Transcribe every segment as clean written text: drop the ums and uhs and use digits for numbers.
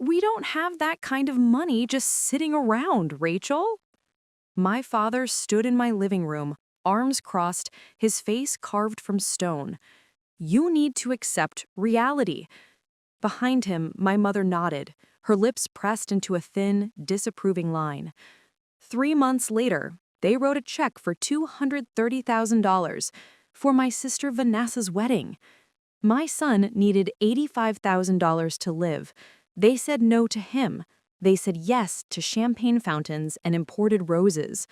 We don't have that kind of money just sitting around, Rachel. My father stood in my living room, arms crossed, his face carved from stone. You need to accept reality. Behind him, my mother nodded, her lips pressed into a thin, disapproving line. 3 months later, they wrote a check for $230,000 for my sister Vanessa's wedding. My son needed $85,000 to live. They said no to him. They said yes to champagne fountains and imported roses.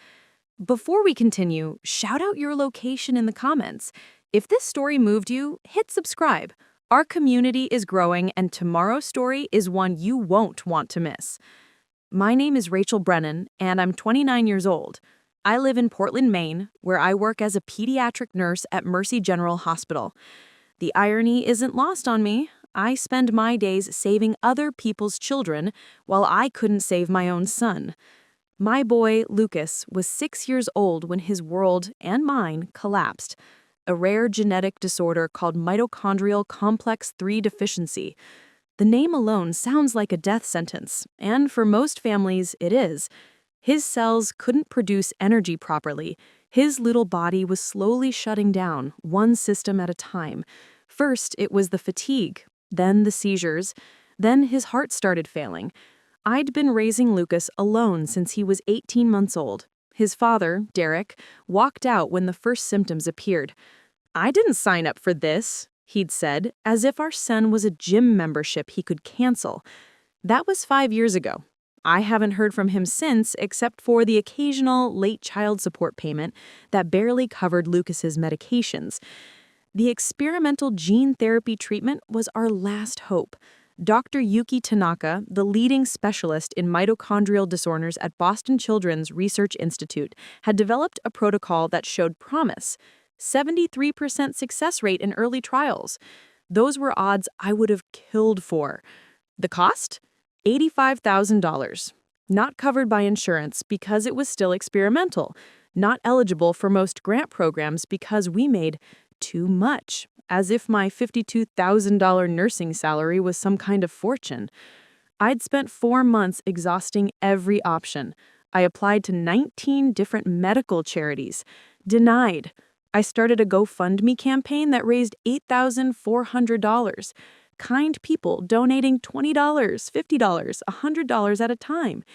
Before we continue, shout out your location in the comments. If this story moved you, hit subscribe. Our community is growing, and tomorrow's story is one you won't want to miss. My name is Rachel Brennan, and I'm 29 years old. I live in Portland, Maine, where I work as a pediatric nurse at Mercy General Hospital. The irony isn't lost on me. I spend my days saving other people's children while I couldn't save my own son. My boy, Lucas, was 6 years old when his world, and mine, collapsed. A rare genetic disorder called Mitochondrial Complex III Deficiency. The name alone sounds like a death sentence, and for most families, it is. His cells couldn't produce energy properly. His little body was slowly shutting down, one system at a time. First, it was the fatigue, then the seizures, then his heart started failing. I'd been raising Lucas alone since he was 18 months old. His father, Derek, walked out when the first symptoms appeared. "I didn't sign up for this," he'd said, as if our son was a gym membership he could cancel. That was 5 years ago. I haven't heard from him since, except for the occasional late child support payment that barely covered Lucas's medications. The experimental gene therapy treatment was our last hope. Dr. Yuki Tanaka, the leading specialist in mitochondrial disorders at Boston Children's Research Institute, had developed a protocol that showed promise. 73% success rate in early trials. Those were odds I would have killed for. The cost? $85,000. Not covered by insurance because it was still experimental. Not eligible for most grant programs because we made too much, as if my $52,000 nursing salary was some kind of fortune. I'd spent 4 months exhausting every option. I applied to 19 different medical charities. Denied. I started a GoFundMe campaign that raised $8,400. Kind people donating $20, $50, $100 at a time.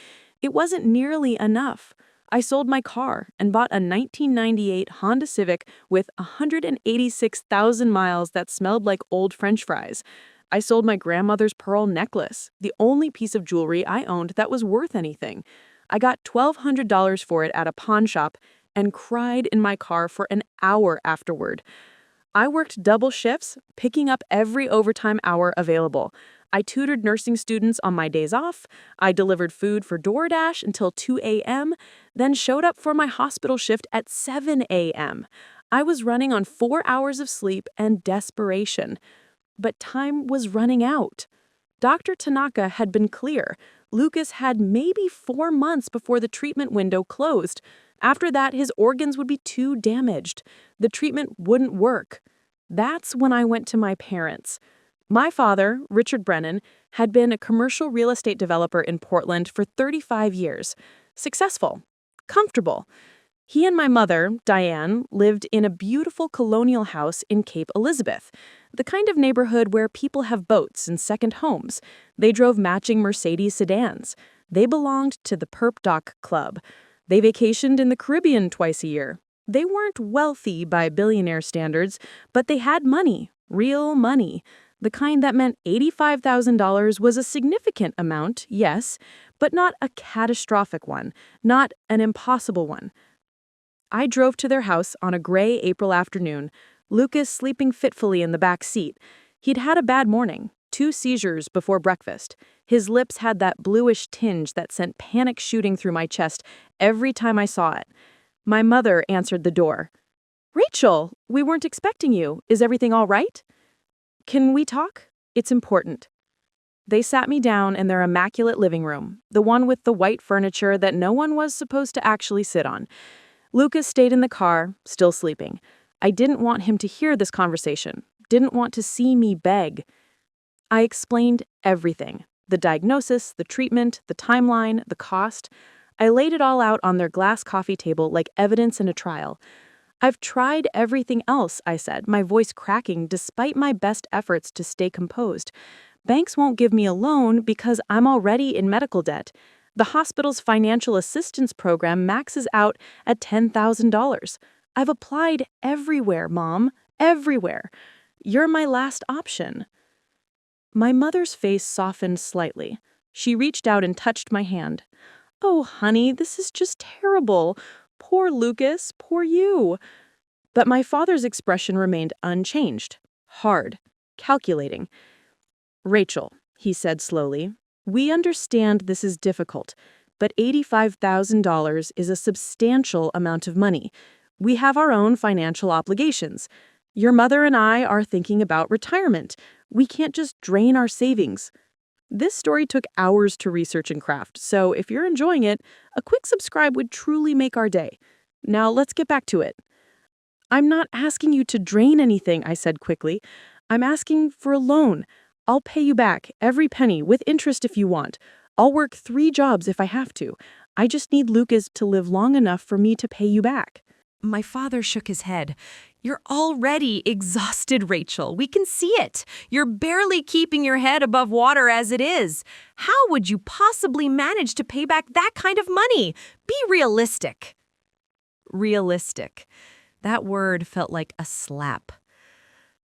It wasn't nearly enough. I sold my car and bought a 1998 Honda Civic with 186,000 miles that smelled like old French fries. I sold my grandmother's pearl necklace, the only piece of jewelry I owned that was worth anything. I got $1,200 for it at a pawn shop and cried in my car for an hour afterward. I worked double shifts, picking up every overtime hour available. I tutored nursing students on my days off. I delivered food for DoorDash until 2 a.m., then showed up for my hospital shift at 7 a.m. I was running on 4 hours of sleep and desperation. But time was running out. Dr. Tanaka had been clear. Lucas had maybe 4 months before the treatment window closed. After that, his organs would be too damaged. The treatment wouldn't work. That's when I went to my parents. My father, Richard Brennan, had been a commercial real estate developer in Portland for 35 years. Successful. Comfortable. He and my mother, Diane, lived in a beautiful colonial house in Cape Elizabeth, the kind of neighborhood where people have boats and second homes. They drove matching Mercedes sedans. They belonged to the Perp Doc Club. They vacationed in the Caribbean twice a year. They weren't wealthy by billionaire standards, but they had money, real money. The kind that meant $85,000 was a significant amount, yes, but not a catastrophic one, not an impossible one. I drove to their house on a gray April afternoon, Lucas sleeping fitfully in the back seat. He'd had a bad morning, 2 seizures before breakfast. His lips had that bluish tinge that sent panic shooting through my chest every time I saw it. My mother answered the door. "Rachel, we weren't expecting you. Is everything all right?" "Can we talk? It's important." They sat me down in their immaculate living room, the one with the white furniture that no one was supposed to actually sit on. Lucas stayed in the car, still sleeping. I didn't want him to hear this conversation, didn't want to see me beg. I explained everything. The diagnosis, the treatment, the timeline, the cost. I laid it all out on their glass coffee table like evidence in a trial. "I've tried everything else," I said, my voice cracking despite my best efforts to stay composed. "Banks won't give me a loan because I'm already in medical debt. The hospital's financial assistance program maxes out at $10,000. I've applied everywhere, Mom, everywhere. You're my last option." My mother's face softened slightly. She reached out and touched my hand. "Oh, honey, this is just terrible. Poor Lucas, poor you." But my father's expression remained unchanged, hard, calculating. "Rachel," he said slowly, "we understand this is difficult, but $85,000 is a substantial amount of money. We have our own financial obligations. Your mother and I are thinking about retirement. We can't just drain our savings." This story took hours to research and craft, so if you're enjoying it, a quick subscribe would truly make our day. Now let's get back to it. "I'm not asking you to drain anything," I said quickly. "I'm asking for a loan. I'll pay you back, every penny, with interest if you want. I'll work 3 jobs if I have to. I just need Lucas to live long enough for me to pay you back." My father shook his head. "You're already exhausted, Rachel. We can see it. You're barely keeping your head above water as it is. How would you possibly manage to pay back that kind of money? Be realistic." Realistic. That word felt like a slap.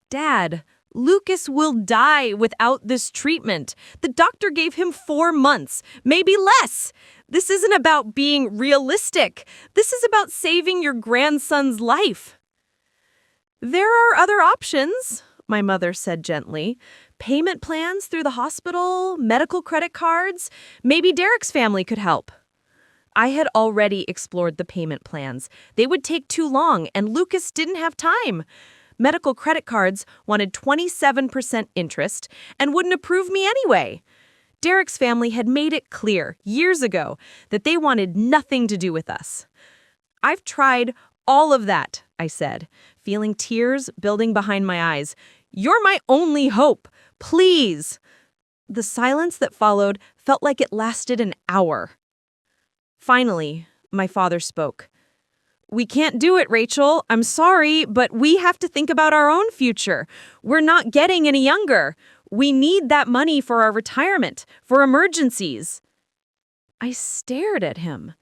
"Dad, Lucas will die without this treatment. The doctor gave him 4 months, maybe less. This isn't about being realistic. This is about saving your grandson's life." "There are other options," my mother said gently. "Payment plans through the hospital, medical credit cards. Maybe Derek's family could help." I had already explored the payment plans. They would take too long, and Lucas didn't have time. Medical credit cards wanted 27% interest and wouldn't approve me anyway. Derek's family had made it clear years ago that they wanted nothing to do with us. "I've tried all of that," I said, feeling tears building behind my eyes. "You're my only hope. Please." The silence that followed felt like it lasted an hour. Finally, my father spoke. "We can't do it, Rachel. I'm sorry, but we have to think about our own future. We're not getting any younger. We need that money for our retirement, for emergencies." I stared at him,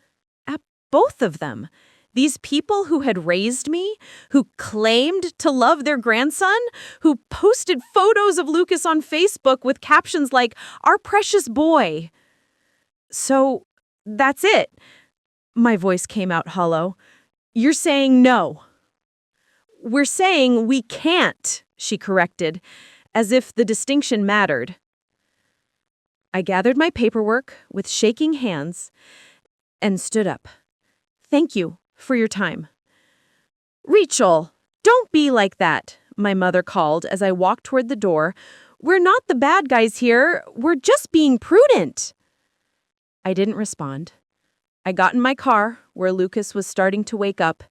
at both of them. These people who had raised me, who claimed to love their grandson, who posted photos of Lucas on Facebook with captions like, "Our precious boy." "So, that's it." My voice came out hollow. "You're saying no." "We're saying we can't," she corrected, as if the distinction mattered. I gathered my paperwork with shaking hands and stood up. "Thank you for your time." "Rachel, don't be like that," my mother called as I walked toward the door. "We're not the bad guys here. We're just being prudent." I didn't respond. I got in my car, where Lucas was starting to wake up,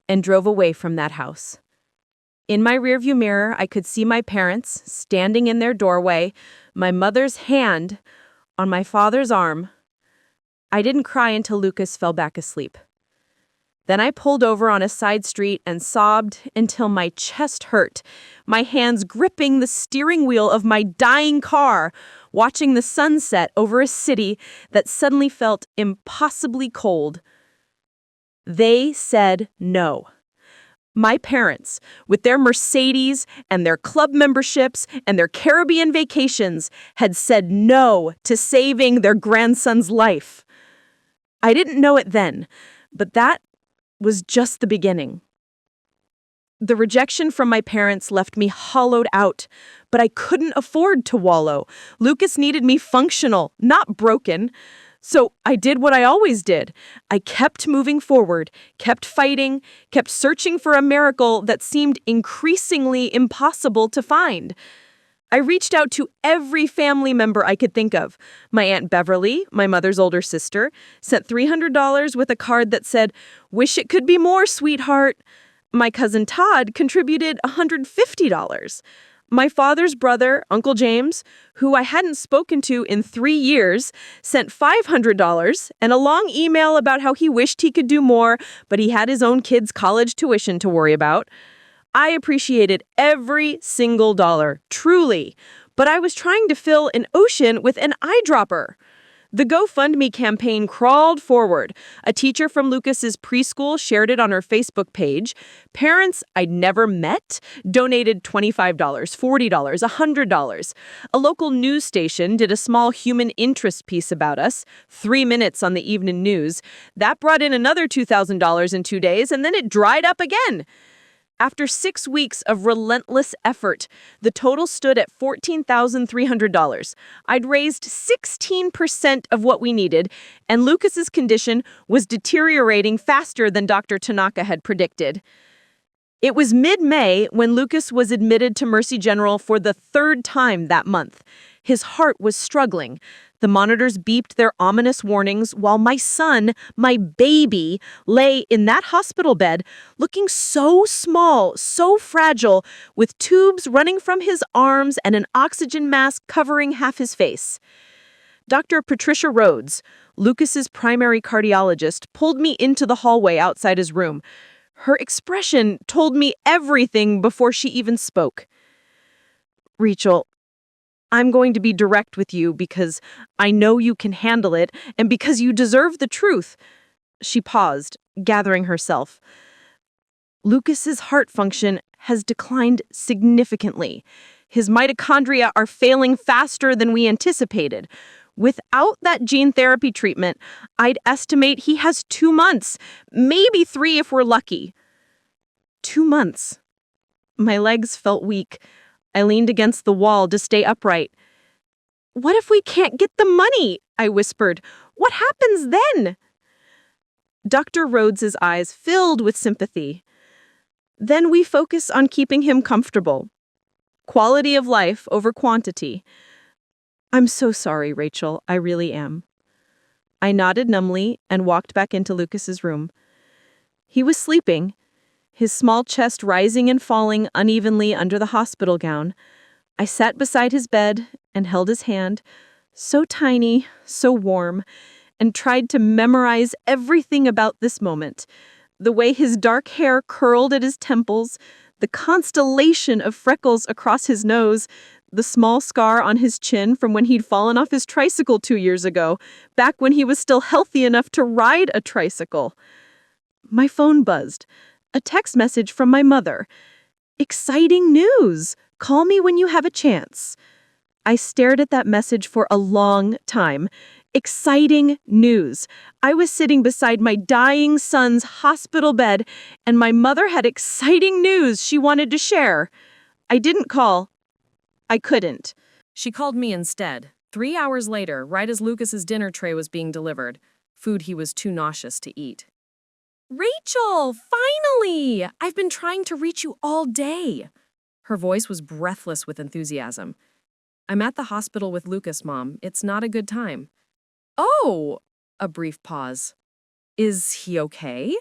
and drove away from that house. In my rearview mirror, I could see my parents standing in their doorway, my mother's hand on my father's arm. I didn't cry until Lucas fell back asleep. Then I pulled over on a side street and sobbed until my chest hurt, my hands gripping the steering wheel of my dying car, watching the sunset over a city that suddenly felt impossibly cold. They said no. My parents, with their Mercedes and their club memberships and their Caribbean vacations, had said no to saving their grandson's life. I didn't know it then, but that was just the beginning. The rejection from my parents left me hollowed out, but I couldn't afford to wallow. Lucas needed me functional, not broken. So I did what I always did. I kept moving forward, kept fighting, kept searching for a miracle that seemed increasingly impossible to find. I reached out to every family member I could think of. My Aunt Beverly, my mother's older sister, sent $300 with a card that said, "Wish it could be more, sweetheart." My cousin Todd contributed $150. My father's brother, Uncle James, who I hadn't spoken to in 3 years, sent $500 and a long email about how he wished he could do more, but he had his own kids' college tuition to worry about. I appreciated every single dollar, truly, but I was trying to fill an ocean with an eyedropper. The GoFundMe campaign crawled forward. A teacher from Lucas's preschool shared it on her Facebook page. Parents I'd never met donated $25, $40, $100. A local news station did a small human interest piece about us, 3 minutes on the evening news. That brought in another $2,000 in 2 days, and then it dried up again. After 6 weeks of relentless effort, the total stood at $14,300. I'd raised 16% of what we needed, and Lucas's condition was deteriorating faster than Dr. Tanaka had predicted. It was mid-May when Lucas was admitted to Mercy General for the 3rd time that month. His heart was struggling. The monitors beeped their ominous warnings while my son, my baby, lay in that hospital bed looking so small, so fragile, with tubes running from his arms and an oxygen mask covering half his face. Dr. Patricia Rhodes, Lucas's primary cardiologist, pulled me into the hallway outside his room. Her expression told me everything before she even spoke. "Rachel, I'm going to be direct with you because I know you can handle it and because you deserve the truth." She paused, gathering herself. "Lucas's heart function has declined significantly. His mitochondria are failing faster than we anticipated. Without that gene therapy treatment, I'd estimate he has 2 months, maybe 3 if we're lucky." 2 months. My legs felt weak. I leaned against the wall to stay upright. "What if we can't get the money?" I whispered. "What happens then?" Dr. Rhodes's eyes filled with sympathy. "Then we focus on keeping him comfortable. Quality of life over quantity." "I'm so sorry, Rachel. I really am." I nodded numbly and walked back into Lucas's room. He was sleeping, his small chest rising and falling unevenly under the hospital gown. I sat beside his bed and held his hand, so tiny, so warm, and tried to memorize everything about this moment. The way his dark hair curled at his temples, the constellation of freckles across his nose, the small scar on his chin from when he'd fallen off his tricycle 2 years ago, back when he was still healthy enough to ride a tricycle. My phone buzzed. A text message from my mother. "Exciting news! Call me when you have a chance." I stared at that message for a long time. Exciting news. I was sitting beside my dying son's hospital bed, and my mother had exciting news she wanted to share. I didn't call. I couldn't. She called me instead, 3 hours later, right as Lucas's dinner tray was being delivered, food he was too nauseous to eat. "Rachel, finally! I've been trying to reach you all day." Her voice was breathless with enthusiasm. "I'm at the hospital with Lucas, Mom. It's not a good time." "Oh!" A brief pause. "Is he okay?"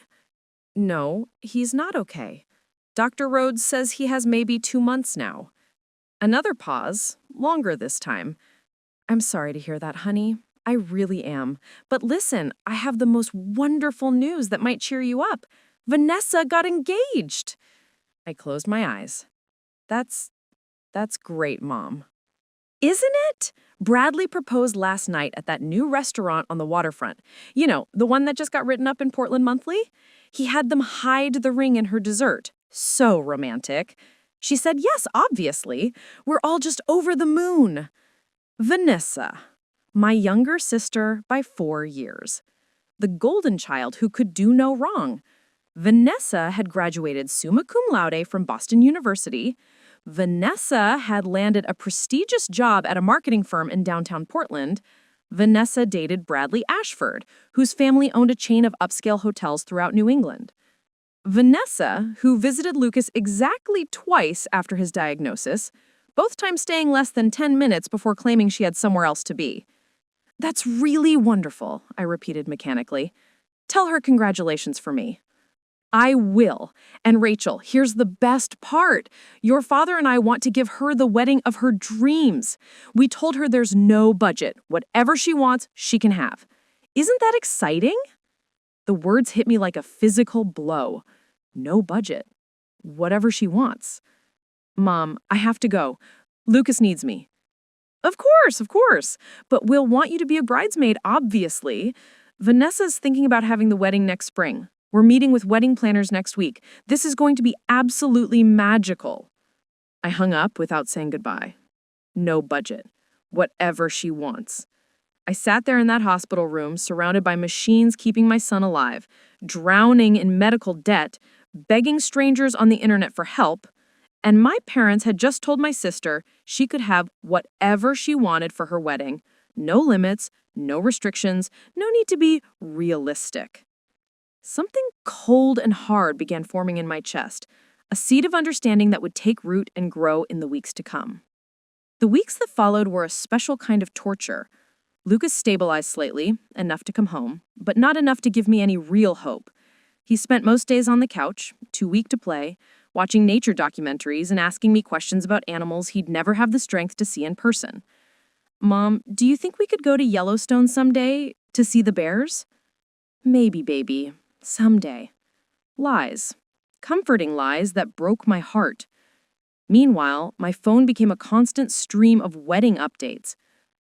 "No, he's not okay. Dr. Rhodes says he has maybe 2 months now." Another pause, longer this time. "I'm sorry to hear that, honey. I really am. But listen, I have the most wonderful news that might cheer you up. Vanessa got engaged." I closed my eyes. That's great, Mom." "Isn't it? Bradley proposed last night at that new restaurant on the waterfront. You know, the one that just got written up in Portland Monthly? He had them hide the ring in her dessert. So romantic. She said yes, obviously. We're all just over the moon." Vanessa, my younger sister by 4 years. The golden child who could do no wrong. Vanessa had graduated summa cum laude from Boston University. Vanessa had landed a prestigious job at a marketing firm in downtown Portland. Vanessa dated Bradley Ashford, whose family owned a chain of upscale hotels throughout New England. Vanessa, who visited Lucas exactly twice after his diagnosis, both times staying less than 10 minutes before claiming she had somewhere else to be. "That's really wonderful," I repeated mechanically. "Tell her congratulations for me." I will. And Rachel, here's the best part. Your father and I want to give her the wedding of her dreams. We told her there's no budget. Whatever she wants, she can have. Isn't that exciting? The words hit me like a physical blow. No budget. Whatever she wants. Mom, I have to go. Lucas needs me. Of course. But we'll want you to be a bridesmaid, obviously. Vanessa's thinking about having the wedding next spring. We're meeting with wedding planners next week. This is going to be absolutely magical. I hung up without saying goodbye. No budget. Whatever she wants. I sat there in that hospital room, surrounded by machines keeping my son alive, drowning in medical debt, begging strangers on the internet for help, and my parents had just told my sister she could have whatever she wanted for her wedding. No limits, no restrictions, no need to be realistic. Something cold and hard began forming in my chest, a seed of understanding that would take root and grow in the weeks to come. The weeks that followed were a special kind of torture. Lucas stabilized slightly, enough to come home, but not enough to give me any real hope. He spent most days on the couch, too weak to play, watching nature documentaries and asking me questions about animals he'd never have the strength to see in person. Mom, do you think we could go to Yellowstone someday to see the bears? Maybe, baby. Someday. Lies. Comforting lies that broke my heart. Meanwhile, my phone became a constant stream of wedding updates.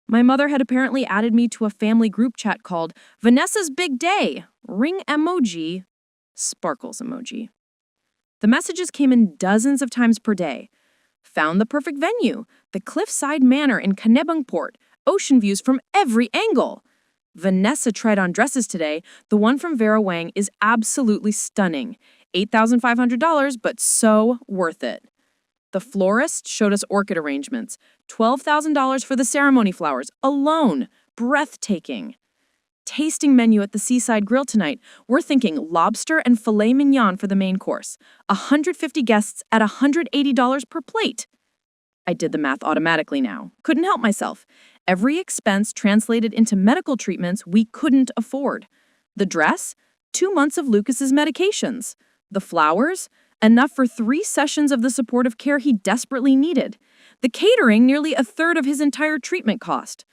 My mother had apparently added me to a family group chat called Vanessa's Big Day. Ring emoji. Sparkles emoji. The messages came in dozens of times per day. Found the perfect venue. The Cliffside Manor in Kennebunkport. Ocean views from every angle. Vanessa tried on dresses today. The one from Vera Wang is absolutely stunning. $8,500, but so worth it. The florist showed us orchid arrangements. $12,000 for the ceremony flowers, alone. Breathtaking. Tasting menu at the Seaside Grill tonight. We're thinking lobster and filet mignon for the main course. 150 guests at $180 per plate. I did the math automatically now. Couldn't help myself. Every expense translated into medical treatments we couldn't afford. The dress? 2 months of Lucas's medications. The flowers? Enough for 3 sessions of the supportive care he desperately needed. The catering, nearly a third of his entire treatment cost.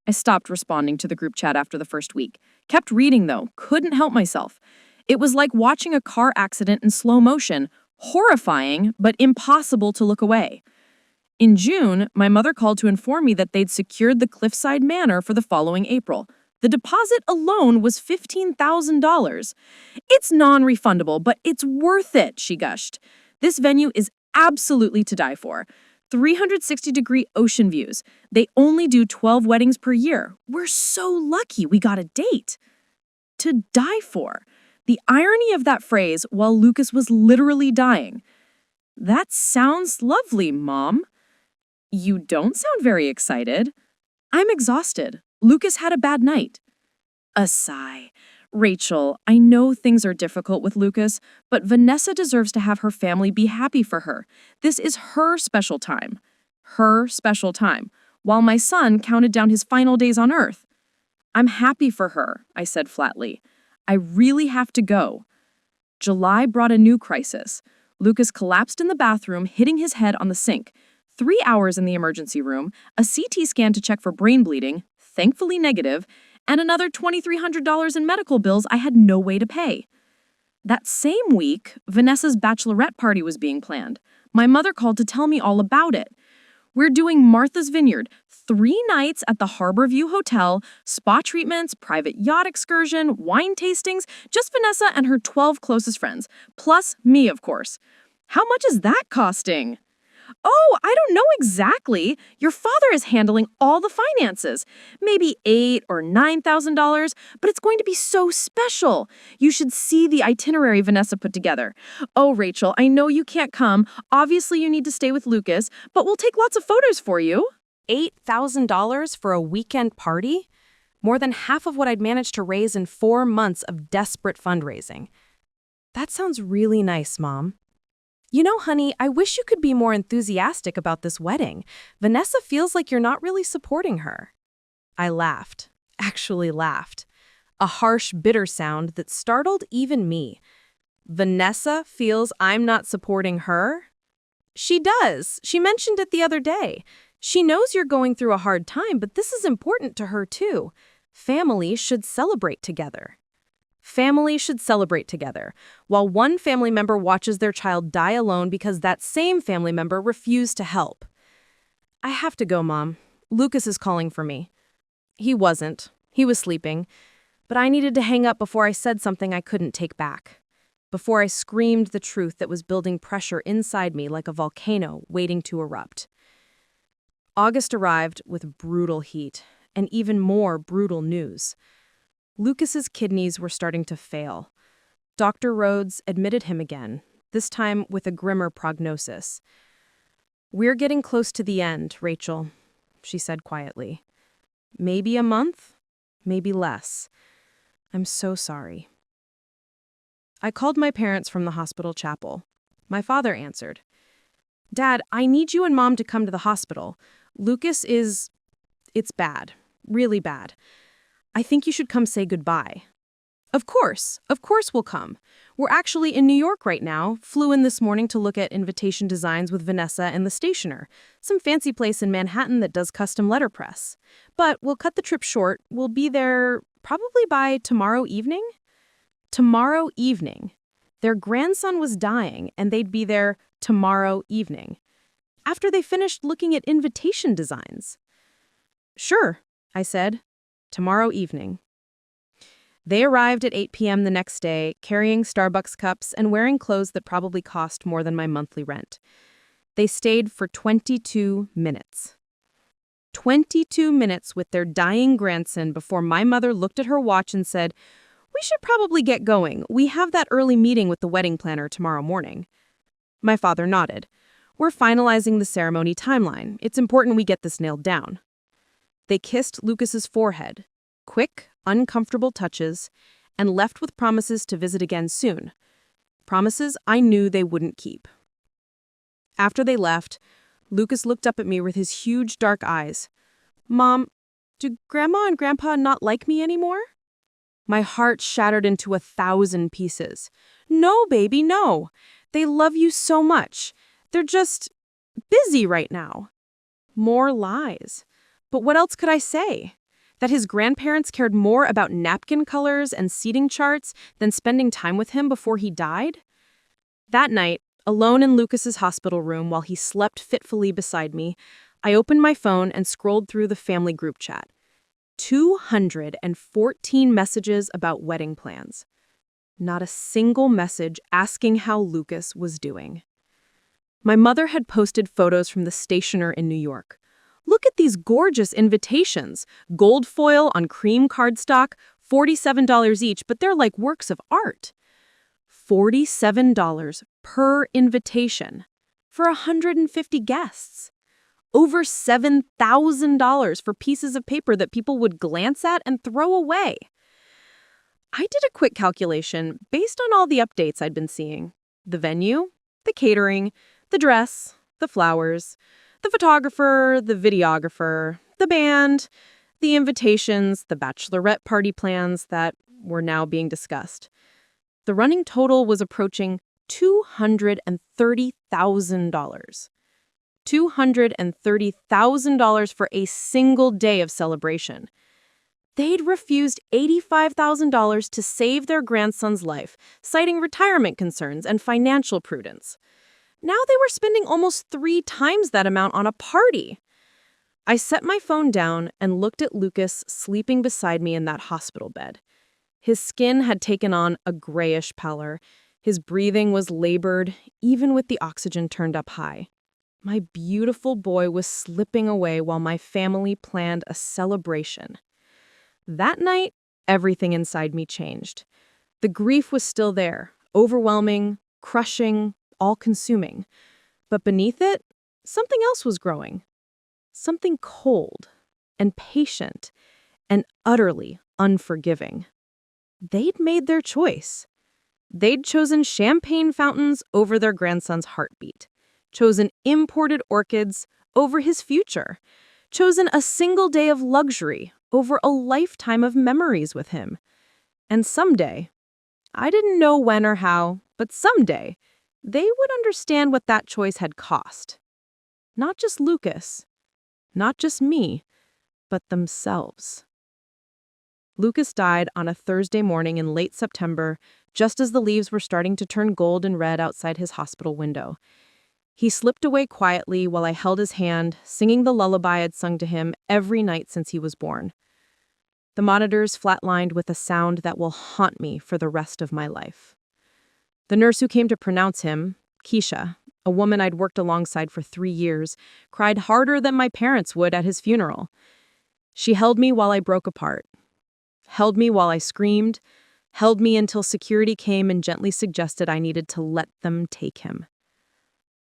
I stopped responding to the group chat after the first week. Kept reading, though. Couldn't help myself. It was like watching a car accident in slow motion. Horrifying, but impossible to look away. In June, my mother called to inform me that they'd secured the Cliffside Manor for the following April. The deposit alone was $15,000. It's non-refundable, but it's worth it, she gushed. This venue is absolutely to die for. 360-degree ocean views. They only do 12 weddings per year. We're so lucky we got a date. To die for. The irony of that phrase while Lucas was literally dying. That sounds lovely, Mom. You don't sound very excited. I'm exhausted. Lucas had a bad night. A sigh. Rachel, I know things are difficult with Lucas, but Vanessa deserves to have her family be happy for her. This is her special time. Her special time. While my son counted down his final days on Earth. I'm happy for her, I said flatly. I really have to go. July brought a new crisis. Lucas collapsed in the bathroom, hitting his head on the sink. 3 hours in the emergency room, a CT scan to check for brain bleeding, thankfully negative, and another $2,300 in medical bills I had no way to pay. That same week, Vanessa's bachelorette party was being planned. My mother called to tell me all about it. We're doing Martha's Vineyard, 3 nights at the Harborview Hotel, spa treatments, private yacht excursion, wine tastings, just Vanessa and her 12 closest friends, plus me, of course. How much is that costing? Oh, I don't know exactly. Your father is handling all the finances. Maybe $8,000 or $9,000, but it's going to be so special. You should see the itinerary Vanessa put together. Oh, Rachel, I know you can't come. Obviously, you need to stay with Lucas, but we'll take lots of photos for you. $8,000 for a weekend party? More than half of what I'd managed to raise in 4 months of desperate fundraising. That sounds really nice, Mom. You know, honey, I wish you could be more enthusiastic about this wedding. Vanessa feels like you're not really supporting her. I laughed. Actually laughed. A harsh, bitter sound that startled even me. Vanessa feels I'm not supporting her? She does. She mentioned it the other day. She knows you're going through a hard time, but this is important to her too. Families should celebrate together. Families should celebrate together, while one family member watches their child die alone because that same family member refused to help. I have to go, Mom. Lucas is calling for me. He wasn't. He was sleeping. But I needed to hang up before I said something I couldn't take back. Before I screamed the truth that was building pressure inside me like a volcano waiting to erupt. August arrived with brutal heat and even more brutal news. Lucas's kidneys were starting to fail. Dr. Rhodes admitted him again, this time with a grimmer prognosis. "We're getting close to the end, Rachel," she said quietly. "Maybe a month, maybe less. I'm so sorry." I called my parents from the hospital chapel. My father answered. "Dad, I need you and Mom to come to the hospital. Lucas is... it's bad. Really bad. I think you should come say goodbye." Of course we'll come. We're actually in New York right now. Flew in this morning to look at invitation designs with Vanessa and the stationer, some fancy place in Manhattan that does custom letterpress. But we'll cut the trip short. We'll be there probably by tomorrow evening. Tomorrow evening. Their grandson was dying, and they'd be there tomorrow evening, after they finished looking at invitation designs. "Sure," I said. "Tomorrow evening." They arrived at 8 p.m. the next day, carrying Starbucks cups and wearing clothes that probably cost more than my monthly rent. They stayed for 22 minutes. 22 minutes with their dying grandson before my mother looked at her watch and said, "We should probably get going. We have that early meeting with the wedding planner tomorrow morning." My father nodded. "We're finalizing the ceremony timeline. It's important we get this nailed down." They kissed Lucas's forehead, quick, uncomfortable touches, and left with promises to visit again soon. Promises I knew they wouldn't keep. After they left, Lucas looked up at me with his huge dark eyes. "Mom, do Grandma and Grandpa not like me anymore?" My heart shattered into 1,000 pieces. "No, baby, no. They love you so much. They're just busy right now." More lies. But what else could I say? That his grandparents cared more about napkin colors and seating charts than spending time with him before he died? That night, alone in Lucas's hospital room while he slept fitfully beside me, I opened my phone and scrolled through the family group chat. 214 messages about wedding plans. Not a single message asking how Lucas was doing. My mother had posted photos from the stationer in New York. "Look at these gorgeous invitations. Gold foil on cream cardstock, $47 each, but they're like works of art." $47 per invitation for 150 guests. Over $7,000 for pieces of paper that people would glance at and throw away. I did a quick calculation based on all the updates I'd been seeing. The venue, the catering, the dress, the flowers, the photographer, the videographer, the band, the invitations, the bachelorette party plans that were now being discussed. The running total was approaching $230,000. $230,000 for a single day of celebration. They'd refused $85,000 to save their grandson's life, citing retirement concerns and financial prudence. Now they were spending almost 3 times that amount on a party. I set my phone down and looked at Lucas sleeping beside me in that hospital bed. His skin had taken on a grayish pallor. His breathing was labored, even with the oxygen turned up high. My beautiful boy was slipping away while my family planned a celebration. That night, everything inside me changed. The grief was still there, overwhelming, crushing, all-consuming. But beneath it, something else was growing. Something cold and patient and utterly unforgiving. They'd made their choice. They'd chosen champagne fountains over their grandson's heartbeat, chosen imported orchids over his future, chosen a single day of luxury over a lifetime of memories with him. And someday, I didn't know when or how, But someday, they would understand what that choice had cost. Not just Lucas, not just me, but themselves. Lucas died on a Thursday morning in late September, just as the leaves were starting to turn gold and red outside his hospital window. He slipped away quietly while I held his hand, singing the lullaby I'd sung to him every night since he was born. The monitors flatlined with a sound that will haunt me for the rest of my life. The nurse who came to pronounce him, Keisha, a woman I'd worked alongside for 3 years, cried harder than my parents would at his funeral. She held me while I broke apart, held me while I screamed, held me until security came and gently suggested I needed to let them take him.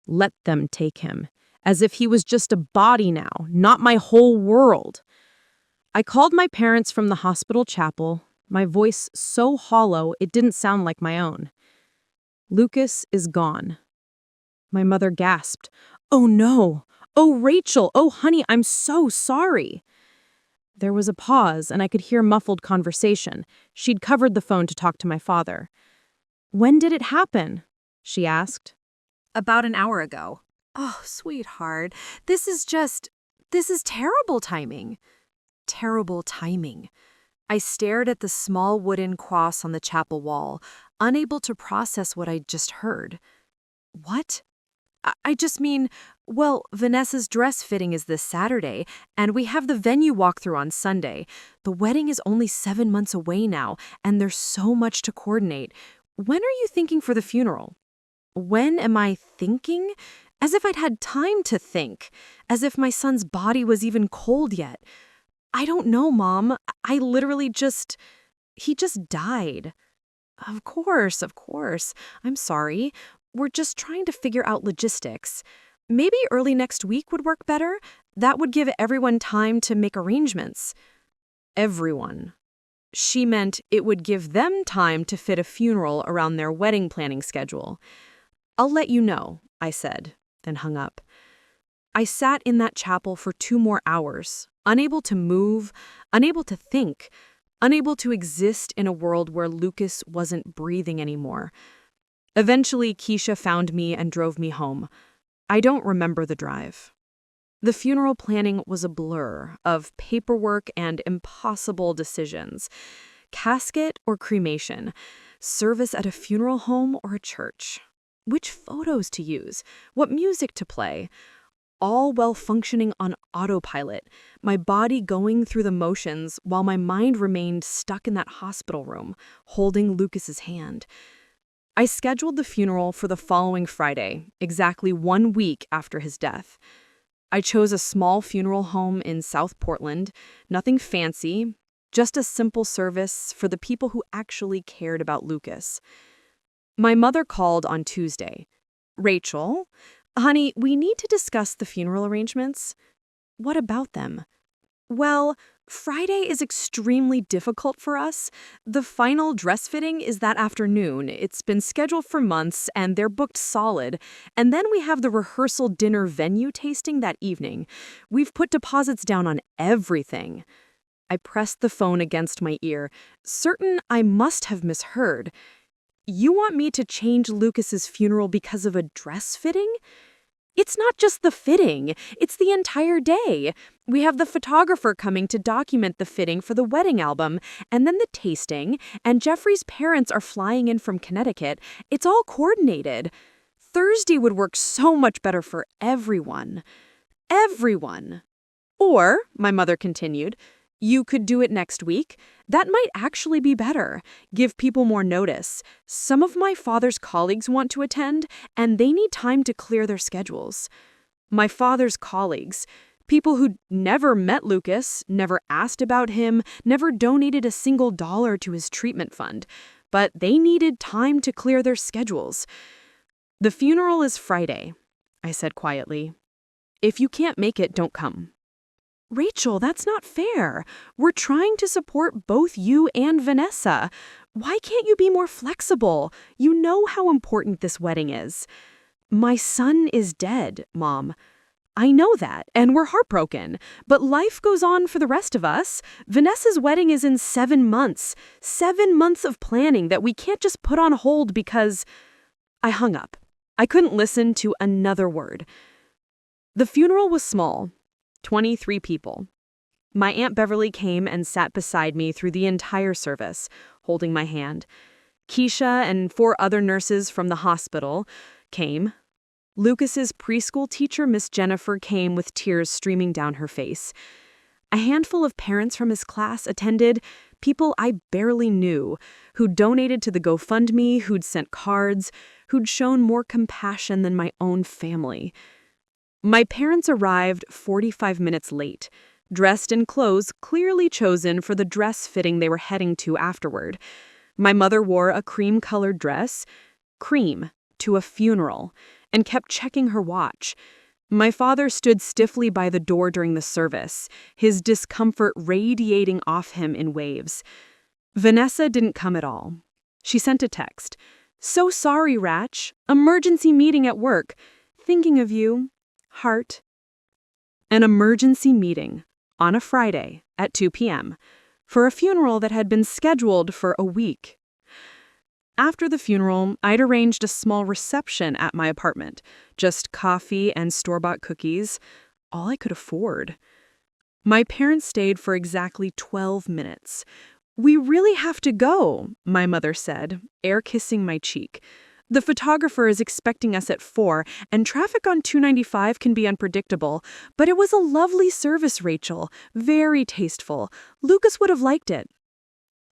Let them take him, as if he was just a body now, not my whole world. I called my parents from the hospital chapel, my voice so hollow it didn't sound like my own. Lucas is gone. My mother gasped, "Oh no! Oh, Rachel! Oh, honey, I'm so sorry!" There was a pause, and I could hear muffled conversation. She'd covered the phone to talk to my father. "When did it happen?" she asked. About an hour ago. Oh, sweetheart, this is terrible timing. Terrible timing. I stared at the small wooden cross on the chapel wall, unable to process what I'd just heard. What? I just mean, well, Vanessa's dress fitting is this Saturday, and we have the venue walkthrough on Sunday. The wedding is only 7 months away now, and there's so much to coordinate. When are you thinking for the funeral? When am I thinking? As if I'd had time to think. As if my son's body was even cold yet. I don't know, Mom. I literally he just died. Of course. I'm sorry. We're just trying to figure out logistics. Maybe early next week would work better. That would give everyone time to make arrangements. Everyone. She meant it would give them time to fit a funeral around their wedding planning schedule. I'll let you know, I said, then hung up. I sat in that chapel for 2 more hours, unable to move, unable to think, unable to exist in a world where Lucas wasn't breathing anymore. Eventually, Keisha found me and drove me home. I don't remember the drive. The funeral planning was a blur of paperwork and impossible decisions. Casket or cremation? Service at a funeral home or a church? Which photos to use? What music to play? All while functioning on autopilot, my body going through the motions while my mind remained stuck in that hospital room, holding Lucas's hand. I scheduled the funeral for the following Friday, exactly 1 week after his death. I chose a small funeral home in South Portland, nothing fancy, just a simple service for the people who actually cared about Lucas. My mother called on Tuesday. "Rachel, honey, we need to discuss the funeral arrangements." "What about them?" "Well, Friday is extremely difficult for us. The final dress fitting is that afternoon. It's been scheduled for months, and they're booked solid. And then we have the rehearsal dinner venue tasting that evening. We've put deposits down on everything." I pressed the phone against my ear, certain I must have misheard. "You want me to change Lucas's funeral because of a dress fitting?" "It's not just the fitting, it's the entire day. We have the photographer coming to document the fitting for the wedding album, and then the tasting, and Jeffrey's parents are flying in from Connecticut. It's all coordinated. Thursday would work so much better for everyone. Everyone." "Or," my mother continued, "you could do it next week. That might actually be better. Give people more notice. Some of my father's colleagues want to attend, and they need time to clear their schedules." My father's colleagues, people who'd never met Lucas, never asked about him, never donated a single dollar to his treatment fund, but they needed time to clear their schedules. "The funeral is Friday," I said quietly. "If you can't make it, don't come." "Rachel, that's not fair. We're trying to support both you and Vanessa. Why can't you be more flexible? You know how important this wedding is." "My son is dead, Mom." "I know that, and we're heartbroken. But life goes on for the rest of us. Vanessa's wedding is in 7 months. 7 months of planning that we can't just put on hold because..." I hung up. I couldn't listen to another word. The funeral was small, 23 people. My Aunt Beverly came and sat beside me through the entire service, holding my hand. Keisha and 4 other nurses from the hospital came. Lucas's preschool teacher, Miss Jennifer, came with tears streaming down her face. A handful of parents from his class attended, people I barely knew, who'd donated to the GoFundMe, who'd sent cards, who'd shown more compassion than my own family. My parents arrived 45 minutes late, dressed in clothes clearly chosen for the dress fitting they were heading to afterward. My mother wore a cream-colored dress, cream, to a funeral, and kept checking her watch. My father stood stiffly by the door during the service, his discomfort radiating off him in waves. Vanessa didn't come at all. She sent a text. "So sorry, Rach. Emergency meeting at work. Thinking of you. Heart." An emergency meeting on a Friday at 2 p.m. for a funeral that had been scheduled for a week. After the funeral, I'd arranged a small reception at my apartment. Just coffee and store-bought cookies, all I could afford. My parents stayed for exactly 12 minutes. "We really have to go," my mother said, air kissing my cheek. "The photographer is expecting us at 4, and traffic on 295 can be unpredictable. But it was a lovely service, Rachel. Very tasteful. Lucas would have liked it."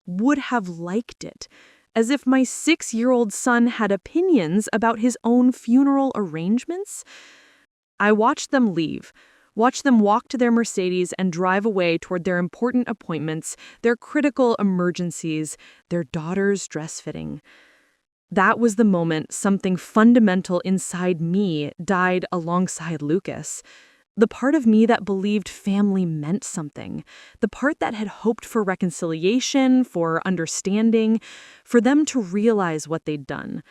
Would have liked it. As if my 6-year-old son had opinions about his own funeral arrangements? I watched them leave, watched them walk to their Mercedes and drive away toward their important appointments, their critical emergencies, their daughter's dress fitting. That was the moment something fundamental inside me died alongside Lucas. The part of me that believed family meant something. The part that had hoped for reconciliation, for understanding, for them to realize what they'd done.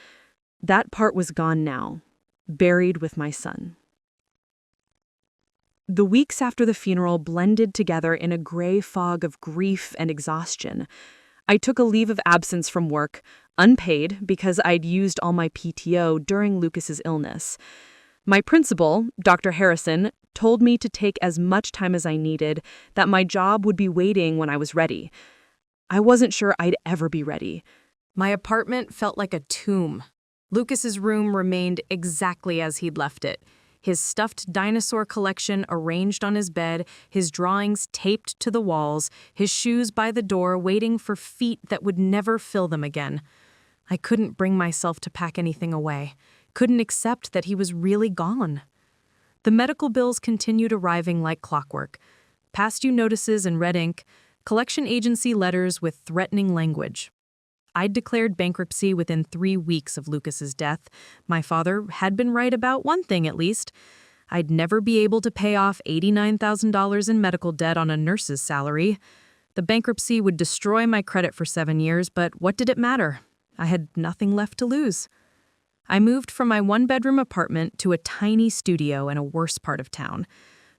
That part was gone now, buried with my son. The weeks after the funeral blended together in a gray fog of grief and exhaustion. I took a leave of absence from work, unpaid because I'd used all my PTO during Lucas's illness. My principal, Dr. Harrison, told me to take as much time as I needed, that my job would be waiting when I was ready. I wasn't sure I'd ever be ready. My apartment felt like a tomb. Lucas's room remained exactly as he'd left it. His stuffed dinosaur collection arranged on his bed, his drawings taped to the walls, his shoes by the door waiting for feet that would never fill them again. I couldn't bring myself to pack anything away. Couldn't accept that he was really gone. The medical bills continued arriving like clockwork. Past due notices in red ink, collection agency letters with threatening language. I'd declared bankruptcy within 3 weeks of Lucas's death. My father had been right about one thing at least. I'd never be able to pay off $89,000 in medical debt on a nurse's salary. The bankruptcy would destroy my credit for 7 years, but what did it matter? I had nothing left to lose. I moved from my 1-bedroom apartment to a tiny studio in a worse part of town.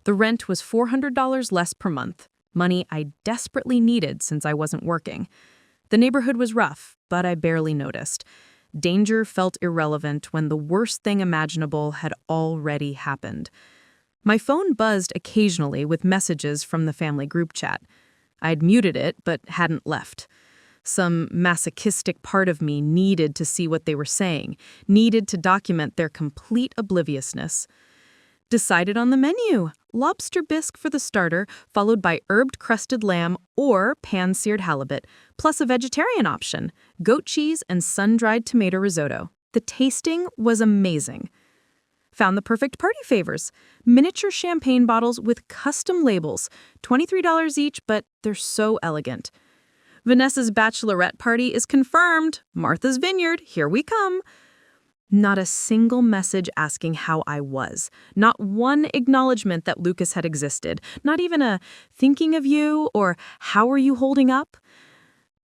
The rent was $400 less per month, money I desperately needed since I wasn't working. The neighborhood was rough, but I barely noticed. Danger felt irrelevant when the worst thing imaginable had already happened. My phone buzzed occasionally with messages from the family group chat. I'd muted it, but hadn't left. Some masochistic part of me needed to see what they were saying, needed to document their complete obliviousness. Decided on the menu: lobster bisque for the starter, followed by herb-crusted lamb or pan-seared halibut, plus a vegetarian option, goat cheese and sun-dried tomato risotto. The tasting was amazing. Found the perfect party favors: miniature champagne bottles with custom labels, $23 each, but they're so elegant. Vanessa's bachelorette party is confirmed. Martha's Vineyard, here we come. Not a single message asking how I was. Not one acknowledgement that Lucas had existed. Not even a thinking of you or how are you holding up?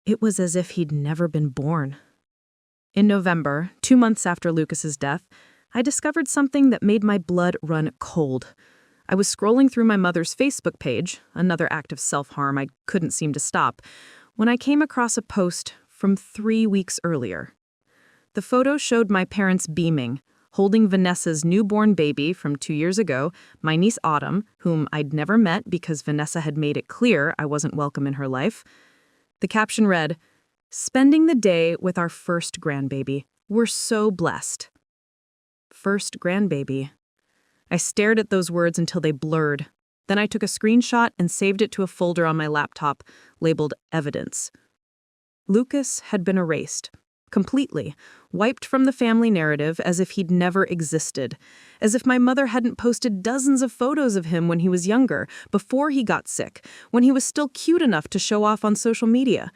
It was as if he'd never been born. In November, 2 months after Lucas's death, I discovered something that made my blood run cold. I was scrolling through my mother's Facebook page, another act of self-harm I couldn't seem to stop, when I came across a post from 3 weeks earlier. The photo showed my parents beaming, holding Vanessa's newborn baby from 2 years ago, my niece Autumn, whom I'd never met because Vanessa had made it clear I wasn't welcome in her life. The caption read, "Spending the day with our first grandbaby. We're so blessed." First grandbaby. I stared at those words until they blurred. Then I took a screenshot and saved it to a folder on my laptop labeled Evidence. Lucas had been erased. Completely, wiped from the family narrative as if he'd never existed, as if my mother hadn't posted dozens of photos of him when he was younger, before he got sick, when he was still cute enough to show off on social media.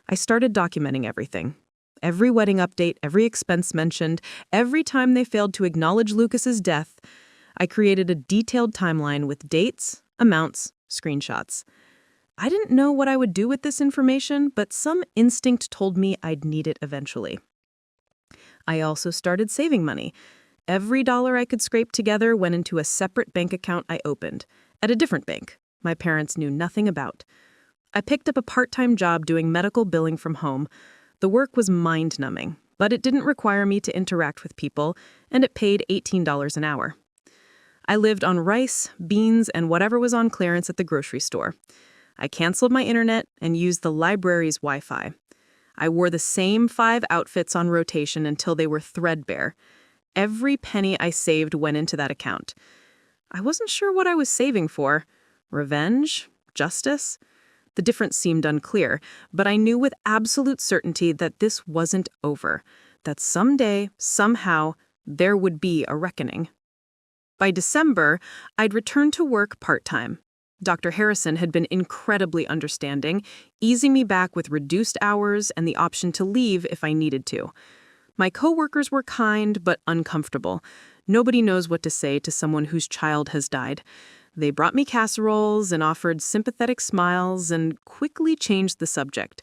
I started documenting everything. Every wedding update, every expense mentioned, every time they failed to acknowledge Lucas's death. I created a detailed timeline with dates, amounts, screenshots. I didn't know what I would do with this information, but some instinct told me I'd need it eventually. I also started saving money. Every dollar I could scrape together went into a separate bank account I opened, at a different bank my parents knew nothing about. I picked up a part-time job doing medical billing from home. The work was mind-numbing, but it didn't require me to interact with people, and it paid $18 an hour. I lived on rice, beans, and whatever was on clearance at the grocery store. I canceled my internet and used the library's Wi-Fi. I wore the same 5 outfits on rotation until they were threadbare. Every penny I saved went into that account. I wasn't sure what I was saving for. Revenge? Justice? The difference seemed unclear, but I knew with absolute certainty that this wasn't over, that someday, somehow, there would be a reckoning. By December, I'd returned to work part-time. Dr. Harrison had been incredibly understanding, easing me back with reduced hours and the option to leave if I needed to. My coworkers were kind but uncomfortable. Nobody knows what to say to someone whose child has died. They brought me casseroles and offered sympathetic smiles and quickly changed the subject.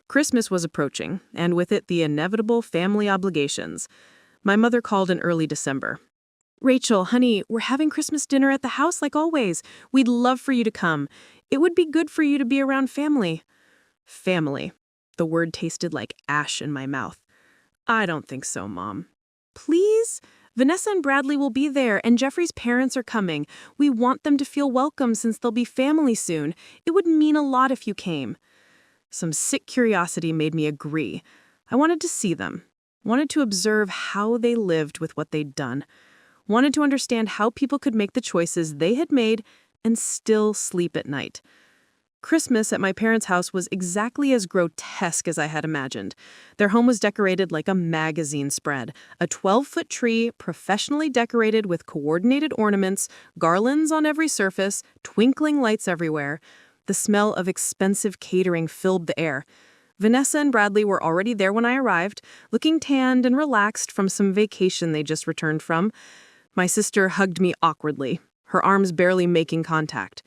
Christmas was approaching, and with it the inevitable family obligations. My mother called in early December. "Rachel, honey, we're having Christmas dinner at the house like always. We'd love for you to come. It would be good for you to be around family." Family. The word tasted like ash in my mouth. "I don't think so, Mom." "Please? Vanessa and Bradley will be there, and Jeffrey's parents are coming. We want them to feel welcome since they'll be family soon. It would mean a lot if you came." Some sick curiosity made me agree. I wanted to see them. Wanted to observe how they lived with what they'd done. Wanted to understand how people could make the choices they had made and still sleep at night. Christmas at my parents' house was exactly as grotesque as I had imagined. Their home was decorated like a magazine spread, a 12-foot tree professionally decorated with coordinated ornaments, garlands on every surface, twinkling lights everywhere. The smell of expensive catering filled the air. Vanessa and Bradley were already there when I arrived, looking tanned and relaxed from some vacation they just returned from. My sister hugged me awkwardly, her arms barely making contact.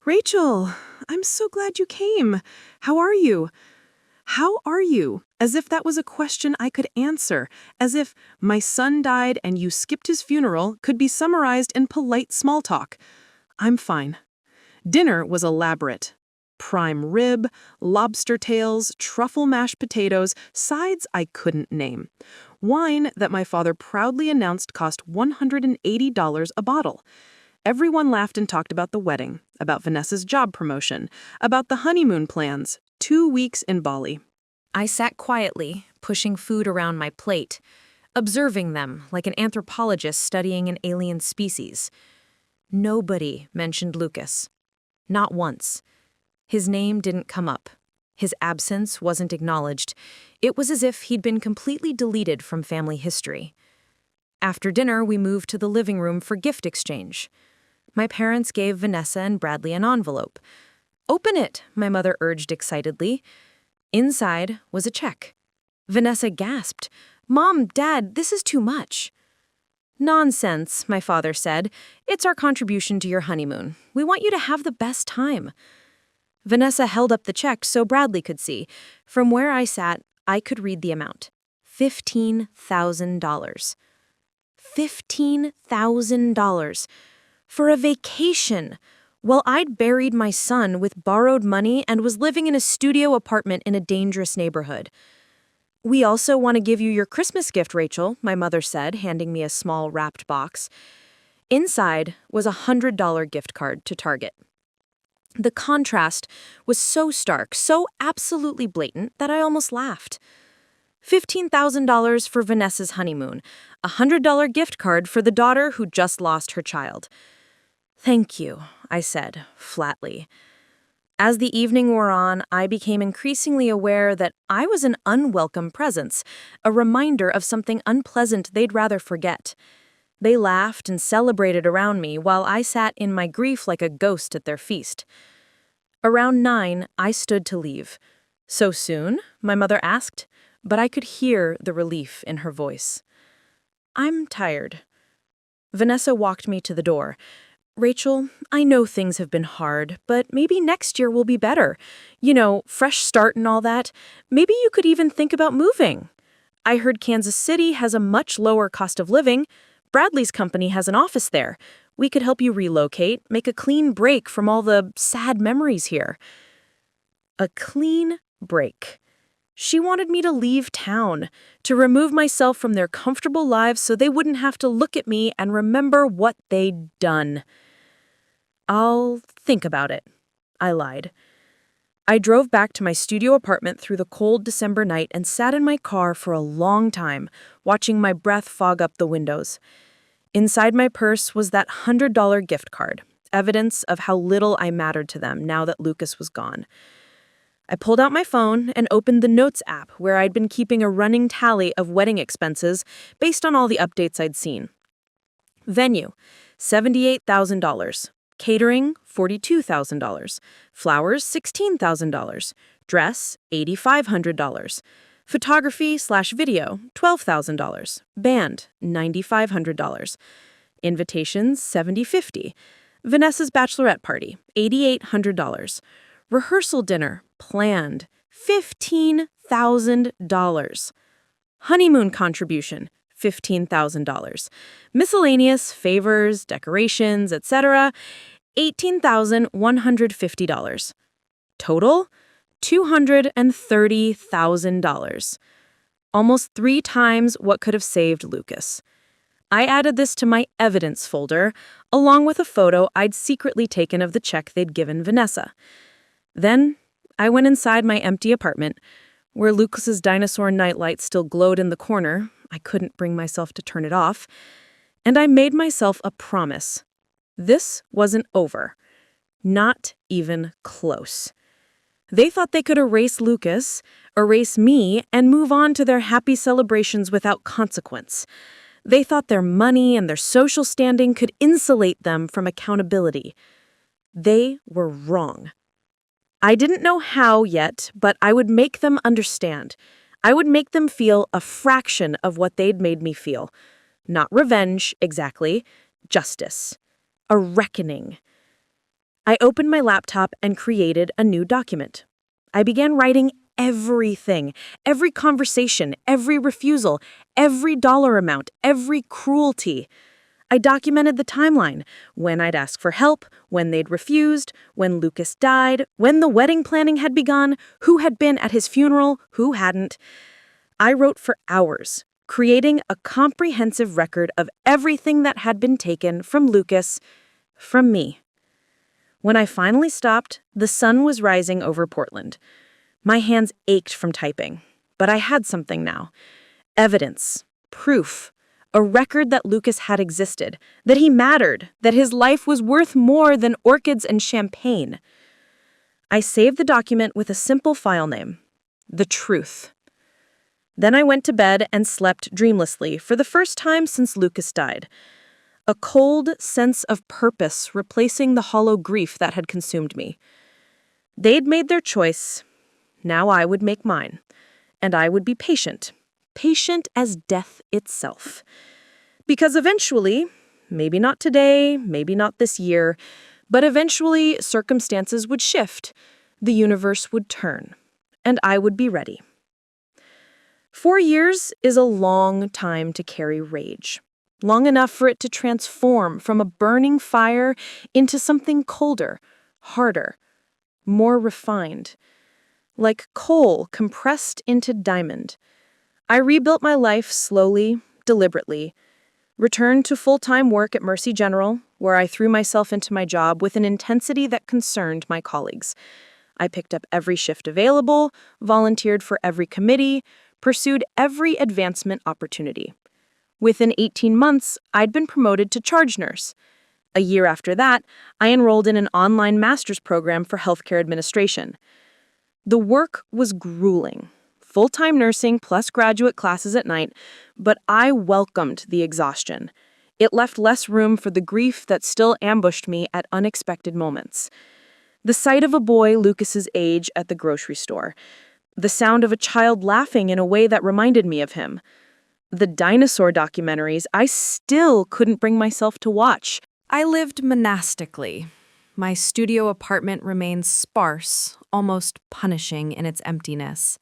"Rachel, I'm so glad you came. How are you?" How are you? As if that was a question I could answer. As if "my son died and you skipped his funeral" could be summarized in polite small talk. I'm fine. Dinner was elaborate. Prime rib, lobster tails, truffle mashed potatoes, sides I couldn't name. Wine that my father proudly announced cost $180 a bottle. Everyone laughed and talked about the wedding, about Vanessa's job promotion, about the honeymoon plans, 2 weeks in Bali. I sat quietly, pushing food around my plate, observing them like an anthropologist studying an alien species. Nobody mentioned Lucas. Not once. His name didn't come up. His absence wasn't acknowledged. It was as if he'd been completely deleted from family history. After dinner, we moved to the living room for gift exchange. My parents gave Vanessa and Bradley an envelope. "Open it," my mother urged excitedly. Inside was a check. Vanessa gasped. "Mom, Dad, this is too much." "Nonsense," my father said. "It's our contribution to your honeymoon. We want you to have the best time." Vanessa held up the check so Bradley could see. From where I sat, I could read the amount. $15,000. $15,000. For a vacation. While I'd buried my son with borrowed money and was living in a studio apartment in a dangerous neighborhood. We also want to give you your Christmas gift, Rachel, my mother said, handing me a small wrapped box. Inside was a $100 gift card to Target. The contrast was so stark, so absolutely blatant, that I almost laughed. $15,000 for Vanessa's honeymoon, a $100 gift card for the daughter who just lost her child. Thank you, I said, flatly. As the evening wore on, I became increasingly aware that I was an unwelcome presence, a reminder of something unpleasant they'd rather forget. They laughed and celebrated around me while I sat in my grief like a ghost at their feast. Around 9, I stood to leave. So soon? My mother asked, but I could hear the relief in her voice. I'm tired. Vanessa walked me to the door. Rachel, I know things have been hard, but maybe next year will be better. You know, fresh start and all that. Maybe you could even think about moving. I heard Kansas City has a much lower cost of living. Bradley's company has an office there. We could help you relocate, make a clean break from all the sad memories here. A clean break. She wanted me to leave town, to remove myself from their comfortable lives so they wouldn't have to look at me and remember what they'd done. I'll think about it, I lied. I drove back to my studio apartment through the cold December night and sat in my car for a long time, watching my breath fog up the windows. Inside my purse was that $100 gift card, evidence of how little I mattered to them now that Lucas was gone. I pulled out my phone and opened the Notes app where I'd been keeping a running tally of wedding expenses based on all the updates I'd seen. Venue, $78,000. Catering, $42,000. Flowers, $16,000. Dress, $8,500. Photography/video, $12,000. Band, $9,500. Invitations, $7,050. Vanessa's bachelorette party, $8,800. Rehearsal dinner, planned, $15,000. Honeymoon contribution, $15,000. Miscellaneous, favors, decorations, etc., $18,150. Total, $230,000. Almost 3 times what could have saved Lucas. I added this to my evidence folder, along with a photo I'd secretly taken of the check they'd given Vanessa. Then, I went inside my empty apartment, where Lucas's dinosaur nightlight still glowed in the corner. I couldn't bring myself to turn it off. And I made myself a promise. This wasn't over. Not even close. They thought they could erase Lucas, erase me, and move on to their happy celebrations without consequence. They thought their money and their social standing could insulate them from accountability. They were wrong. I didn't know how yet, but I would make them understand. I would make them feel a fraction of what they'd made me feel. Not revenge, exactly. Justice. A reckoning. I opened my laptop and created a new document. I began writing everything, every conversation, every refusal, every dollar amount, every cruelty. I documented the timeline, when I'd asked for help, when they'd refused, when Lucas died, when the wedding planning had begun, who had been at his funeral, who hadn't. I wrote for hours, creating a comprehensive record of everything that had been taken from Lucas, from me. When I finally stopped, the sun was rising over Portland. My hands ached from typing, but I had something now. Evidence, proof. A record that Lucas had existed, that he mattered, that his life was worth more than orchids and champagne. I saved the document with a simple file name, The Truth. Then I went to bed and slept dreamlessly for the first time since Lucas died. A cold sense of purpose replacing the hollow grief that had consumed me. They'd made their choice. Now I would make mine. And I would be patient. Patient as death itself. Because eventually, maybe not today, maybe not this year, but eventually circumstances would shift, the universe would turn, and I would be ready. 4 years is a long time to carry rage. Long enough for it to transform from a burning fire into something colder, harder, more refined. Like coal compressed into diamond. I rebuilt my life slowly, deliberately, returned to full-time work at Mercy General, where I threw myself into my job with an intensity that concerned my colleagues. I picked up every shift available, volunteered for every committee, pursued every advancement opportunity. Within 18 months, I'd been promoted to charge nurse. A year after that, I enrolled in an online master's program for healthcare administration. The work was grueling. Full-time nursing plus graduate classes at night, but I welcomed the exhaustion. It left less room for the grief that still ambushed me at unexpected moments. The sight of a boy Lucas's age at the grocery store. The sound of a child laughing in a way that reminded me of him. The dinosaur documentaries I still couldn't bring myself to watch. I lived monastically. My studio apartment remained sparse, almost punishing in its emptiness.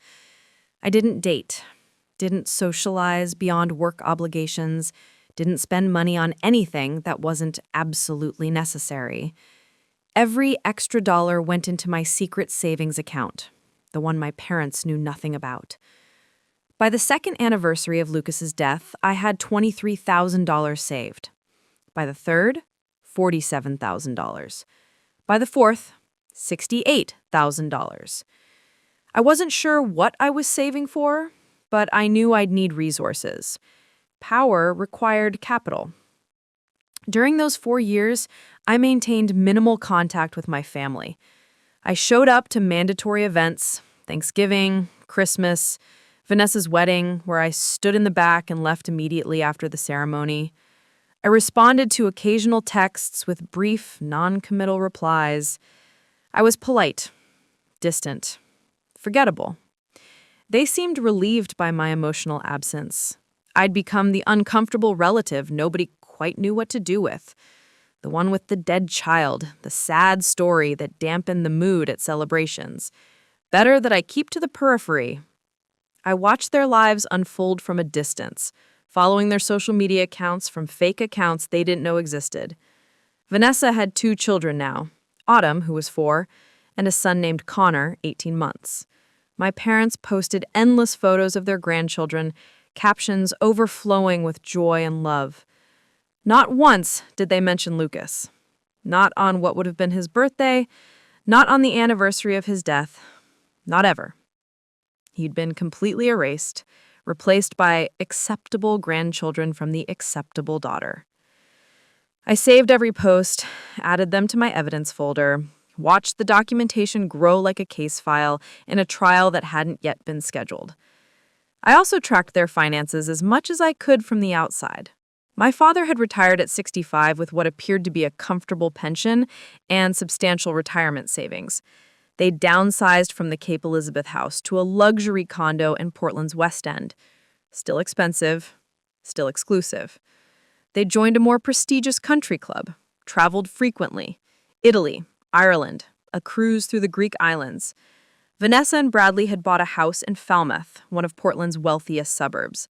I didn't date, didn't socialize beyond work obligations, didn't spend money on anything that wasn't absolutely necessary. Every extra dollar went into my secret savings account, the one my parents knew nothing about. By the second anniversary of Lucas's death, I had $23,000 saved. By the third, $47,000. By the fourth, $68,000. I wasn't sure what I was saving for, but I knew I'd need resources. Power required capital. During those 4 years, I maintained minimal contact with my family. I showed up to mandatory events, Thanksgiving, Christmas, Vanessa's wedding, where I stood in the back and left immediately after the ceremony. I responded to occasional texts with brief, non-committal replies. I was polite, distant, forgettable. They seemed relieved by my emotional absence. I'd become the uncomfortable relative nobody quite knew what to do with. The one with the dead child, the sad story that dampened the mood at celebrations. Better that I keep to the periphery. I watched their lives unfold from a distance, following their social media accounts from fake accounts they didn't know existed. Vanessa had 2 children now, Autumn, who was 4, and a son named Connor, 18 months. My parents posted endless photos of their grandchildren, captions overflowing with joy and love. Not once did they mention Lucas. Not on what would have been his birthday, not on the anniversary of his death. Not ever. He'd been completely erased, replaced by acceptable grandchildren from the acceptable daughter. I saved every post, added them to my evidence folder, watched the documentation grow like a case file in a trial that hadn't yet been scheduled. I also tracked their finances as much as I could from the outside. My father had retired at 65 with what appeared to be a comfortable pension and substantial retirement savings. They downsized from the Cape Elizabeth house to a luxury condo in Portland's West End. Still expensive, still exclusive. They joined a more prestigious country club, traveled frequently. Italy, Ireland, a cruise through the Greek islands. Vanessa and Bradley had bought a house in Falmouth, one of Portland's wealthiest suburbs.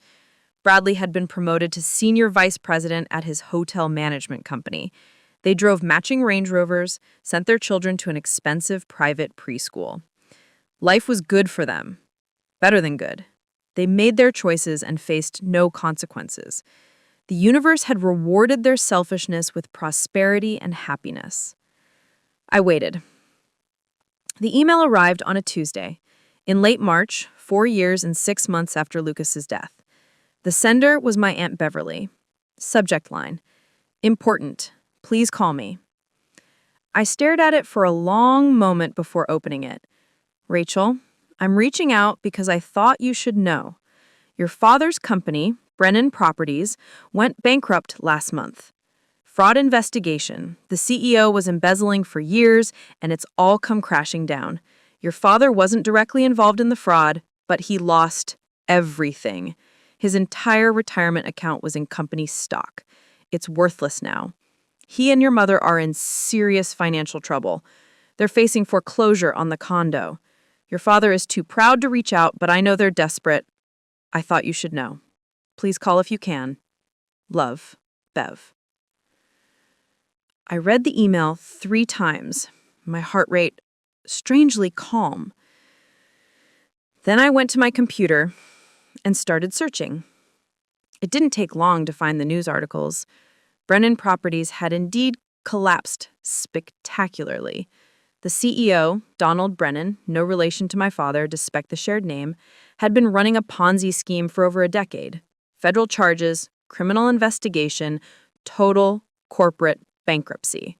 Bradley had been promoted to senior vice president at his hotel management company. They drove matching Range Rovers, sent their children to an expensive private preschool. Life was good for them. Better than good. They made their choices and faced no consequences. The universe had rewarded their selfishness with prosperity and happiness. I waited. The email arrived on a Tuesday, in late March, 4 years and 6 months after Lucas's death. The sender was my Aunt Beverly. Subject line: important. Please call me. I stared at it for a long moment before opening it. Rachel, I'm reaching out because I thought you should know. Your father's company, Brennan Properties, went bankrupt last month. Fraud investigation. The CEO was embezzling for years, and it's all come crashing down. Your father wasn't directly involved in the fraud, but he lost everything. His entire retirement account was in company stock. It's worthless now. He and your mother are in serious financial trouble. They're facing foreclosure on the condo. Your father is too proud to reach out, but I know they're desperate. I thought you should know. Please call if you can. Love, Bev. I read the email 3 times, my heart rate strangely calm. Then I went to my computer, and started searching. It didn't take long to find the news articles. Brennan Properties had indeed collapsed spectacularly. The CEO, Donald Brennan, no relation to my father despite the shared name, had been running a Ponzi scheme for over a decade. Federal charges, criminal investigation, total corporate bankruptcy.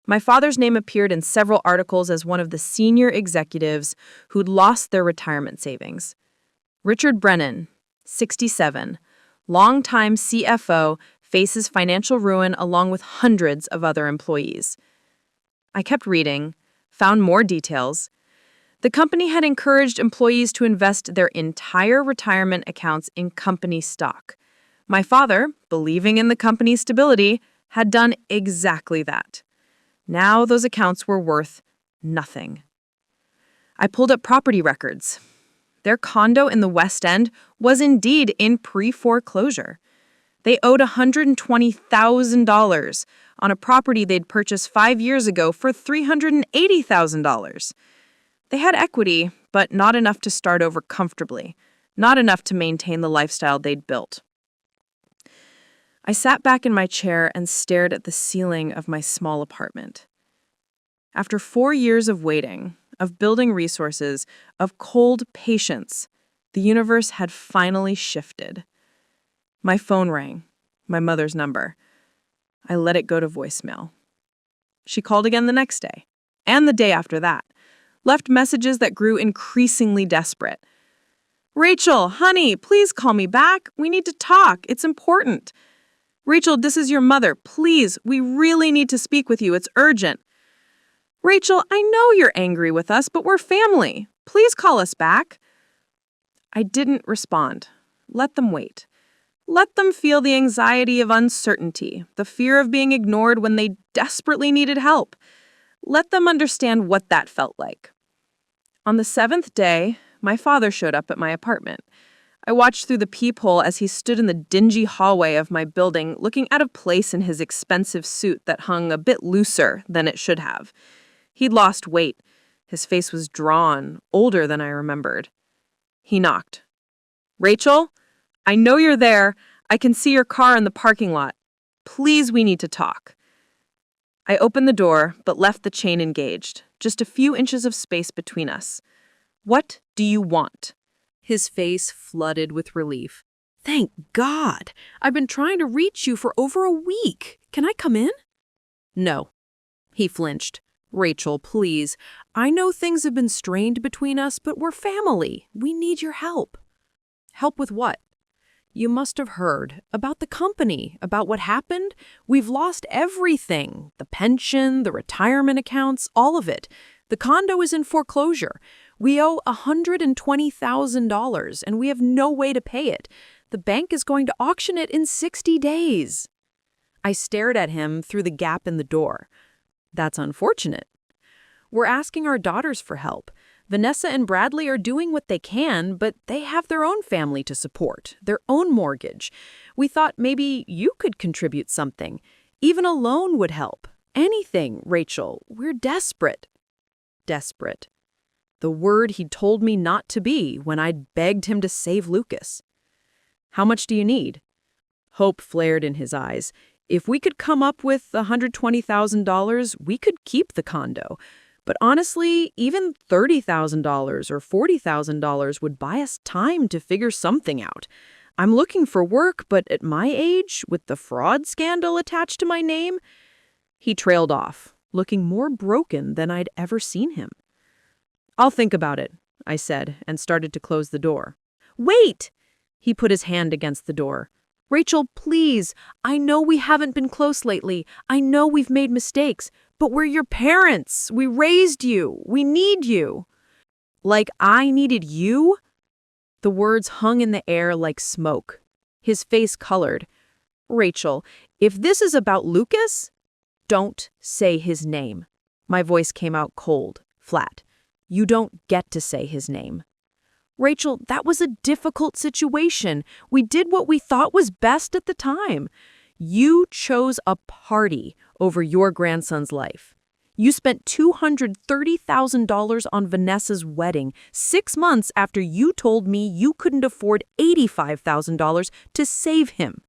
My father's name appeared in several articles as one of the senior executives who'd lost their retirement savings. Richard Brennan, 67, longtime CFO, faces financial ruin along with hundreds of other employees. I kept reading, found more details. The company had encouraged employees to invest their entire retirement accounts in company stock. My father, believing in the company's stability, had done exactly that. Now those accounts were worth nothing. I pulled up property records. Their condo in the West End was indeed in pre-foreclosure. They owed $120,000 on a property they'd purchased 5 years ago for $380,000. They had equity, but not enough to start over comfortably, not enough to maintain the lifestyle they'd built. I sat back in my chair and stared at the ceiling of my small apartment. After 4 years of waiting, of building resources, of cold patience, the universe had finally shifted. My phone rang, my mother's number. I let it go to voicemail. She called again the next day, and the day after that, left messages that grew increasingly desperate. "Rachel, honey, please call me back. We need to talk. It's important. Rachel, this is your mother. Please, we really need to speak with you. It's urgent. Rachel, I know you're angry with us, but we're family. Please call us back." I didn't respond. Let them wait. Let them feel the anxiety of uncertainty, the fear of being ignored when they desperately needed help. Let them understand what that felt like. On the 7th day, my father showed up at my apartment. I watched through the peephole as he stood in the dingy hallway of my building, looking out of place in his expensive suit that hung a bit looser than it should have. He'd lost weight. His face was drawn, older than I remembered. He knocked. "Rachel, I know you're there. I can see your car in the parking lot. Please, we need to talk." I opened the door, but left the chain engaged, just a few inches of space between us. "What do you want?" His face flooded with relief. "Thank God! I've been trying to reach you for over a week. Can I come in?" "No." He flinched. "Rachel, please. I know things have been strained between us, but we're family. We need your help." "Help with what?" "You must have heard. About the company, about what happened. We've lost everything. The pension, the retirement accounts, all of it. The condo is in foreclosure. We owe $120,000, and we have no way to pay it. The bank is going to auction it in 60 days. I stared at him through the gap in the door. "That's unfortunate. We're asking our daughters for help. Vanessa and Bradley are doing what they can, but they have their own family to support, their own mortgage. We thought maybe you could contribute something. Even a loan would help. Anything, Rachel. We're desperate." Desperate. The word he'd told me not to be when I'd begged him to save Lucas. "How much do you need?" Hope flared in his eyes. If we could come up with $120,000, we could keep the condo. But honestly, even $30,000 or $40,000 would buy us time to figure something out. I'm looking for work, but at my age, with the fraud scandal attached to my name. He trailed off, looking more broken than I'd ever seen him. "I'll think about it," I said, and started to close the door. "Wait!" He put his hand against the door. "Rachel, please. I know we haven't been close lately. I know we've made mistakes, but we're your parents. We raised you. We need you." "Like I needed you?" The words hung in the air like smoke. His face colored. "Rachel, if this is about Lucas, don't say his name." My voice came out cold, flat. "You don't get to say his name." "Rachel, that was a difficult situation. We did what we thought was best at the time. You chose a party over your grandson's life. You spent $230,000 on Vanessa's wedding 6 months after you told me you couldn't afford $85,000 to save him.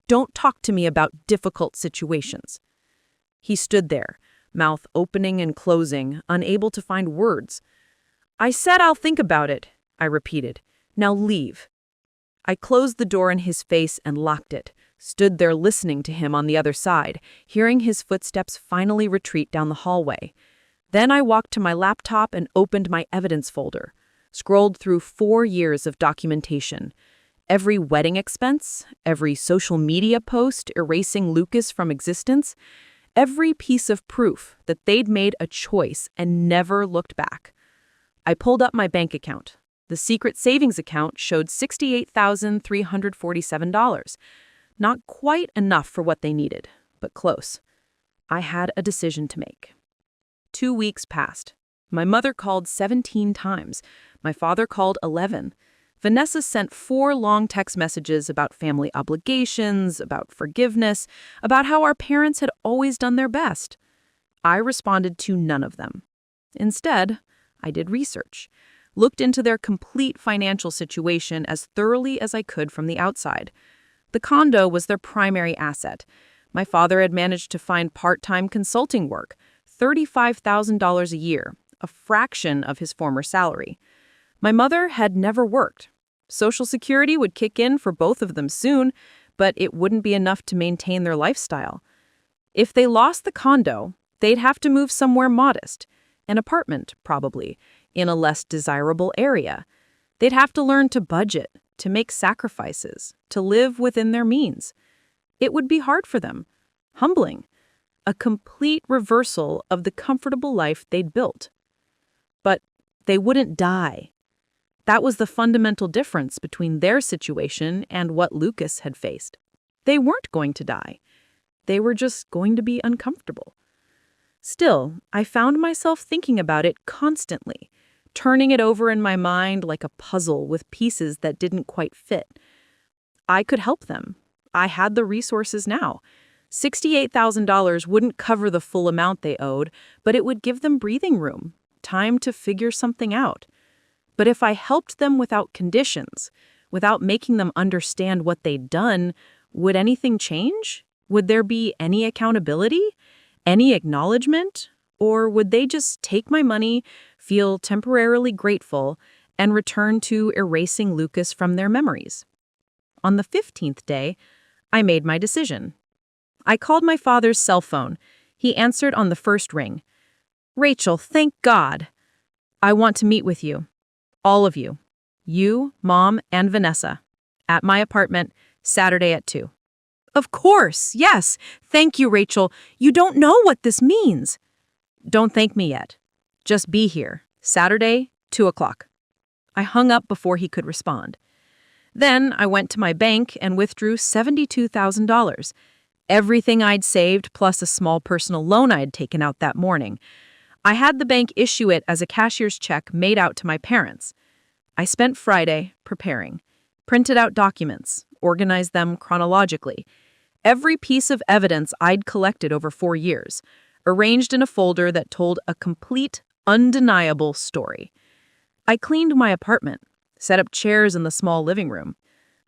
Don't talk to me about difficult situations." He stood there, mouth opening and closing, unable to find words. "I said I'll think about it," I repeated. "Now leave." I closed the door in his face and locked it, stood there listening to him on the other side, hearing his footsteps finally retreat down the hallway. Then I walked to my laptop and opened my evidence folder, scrolled through 4 years of documentation. Every wedding expense, every social media post erasing Lucas from existence, every piece of proof that they'd made a choice and never looked back. I pulled up my bank account. The secret savings account showed $68,347. Not quite enough for what they needed, but close. I had a decision to make. 2 weeks passed. My mother called 17 times. My father called 11. Vanessa sent 4 long text messages about family obligations, about forgiveness, about how our parents had always done their best. I responded to none of them. Instead, I did research, looked into their complete financial situation as thoroughly as I could from the outside. The condo was their primary asset. My father had managed to find part-time consulting work, $35,000 a year, a fraction of his former salary. My mother had never worked. Social Security would kick in for both of them soon, but it wouldn't be enough to maintain their lifestyle. If they lost the condo, they'd have to move somewhere modest, an apartment, probably, in a less desirable area. They'd have to learn to budget, to make sacrifices, to live within their means. It would be hard for them, humbling, a complete reversal of the comfortable life they'd built. But they wouldn't die. That was the fundamental difference between their situation and what Lucas had faced. They weren't going to die. They were just going to be uncomfortable. Still, I found myself thinking about it constantly, turning it over in my mind like a puzzle with pieces that didn't quite fit. I could help them. I had the resources now. $68,000 wouldn't cover the full amount they owed, but it would give them breathing room, time to figure something out. But if I helped them without conditions, without making them understand what they'd done, would anything change? Would there be any accountability? Any acknowledgement? Or would they just take my money, feel temporarily grateful, and return to erasing Lucas from their memories? On the 15th day, I made my decision. I called my father's cell phone. He answered on the first ring. "Rachel, thank God. I want to meet with you. All of you. You, Mom, and Vanessa. At my apartment, Saturday at 2. "Of course, yes. Thank you, Rachel. You don't know what this means." "Don't thank me yet. Just be here. Saturday, 2 o'clock. I hung up before he could respond. Then I went to my bank and withdrew $72,000. Everything I'd saved plus a small personal loan I'd taken out that morning. I had the bank issue it as a cashier's check made out to my parents. I spent Friday preparing, printed out documents, organized them chronologically. Every piece of evidence I'd collected over 4 years, arranged in a folder that told a complete, undeniable story. I cleaned my apartment, set up chairs in the small living room,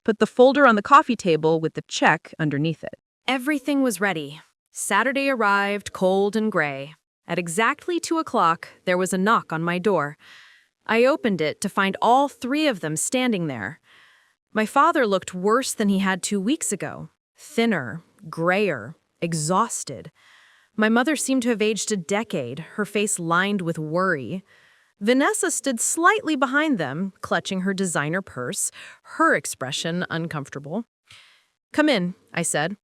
put the folder on the coffee table with the check underneath it. Everything was ready. Saturday arrived cold and gray. At exactly 2 o'clock, there was a knock on my door. I opened it to find all 3 of them standing there. My father looked worse than he had 2 weeks ago. Thinner, grayer, exhausted. My mother seemed to have aged a decade, her face lined with worry. Vanessa stood slightly behind them, clutching her designer purse, her expression uncomfortable. "Come in," I said.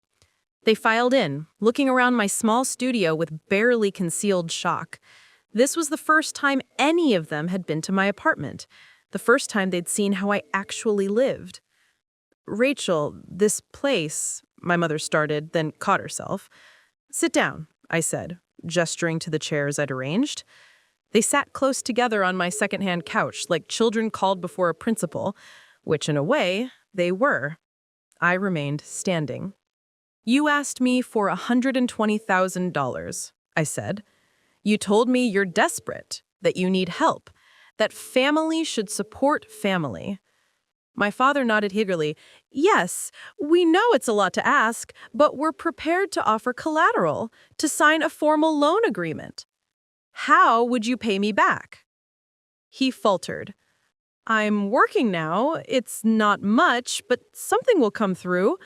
They filed in, looking around my small studio with barely concealed shock. This was the first time any of them had been to my apartment, the first time they'd seen how I actually lived. "Rachel, this place," my mother started, then caught herself. "Sit down," I said, gesturing to the chairs I'd arranged. They sat close together on my secondhand couch, like children called before a principal, which in a way, they were. I remained standing. "You asked me for $120,000, I said. You told me you're desperate, that you need help, that family should support family. My father nodded eagerly. Yes, we know it's a lot to ask, but we're prepared to offer collateral, to sign a formal loan agreement. How would you pay me back? He faltered. I'm working now. It's not much, but something will come through.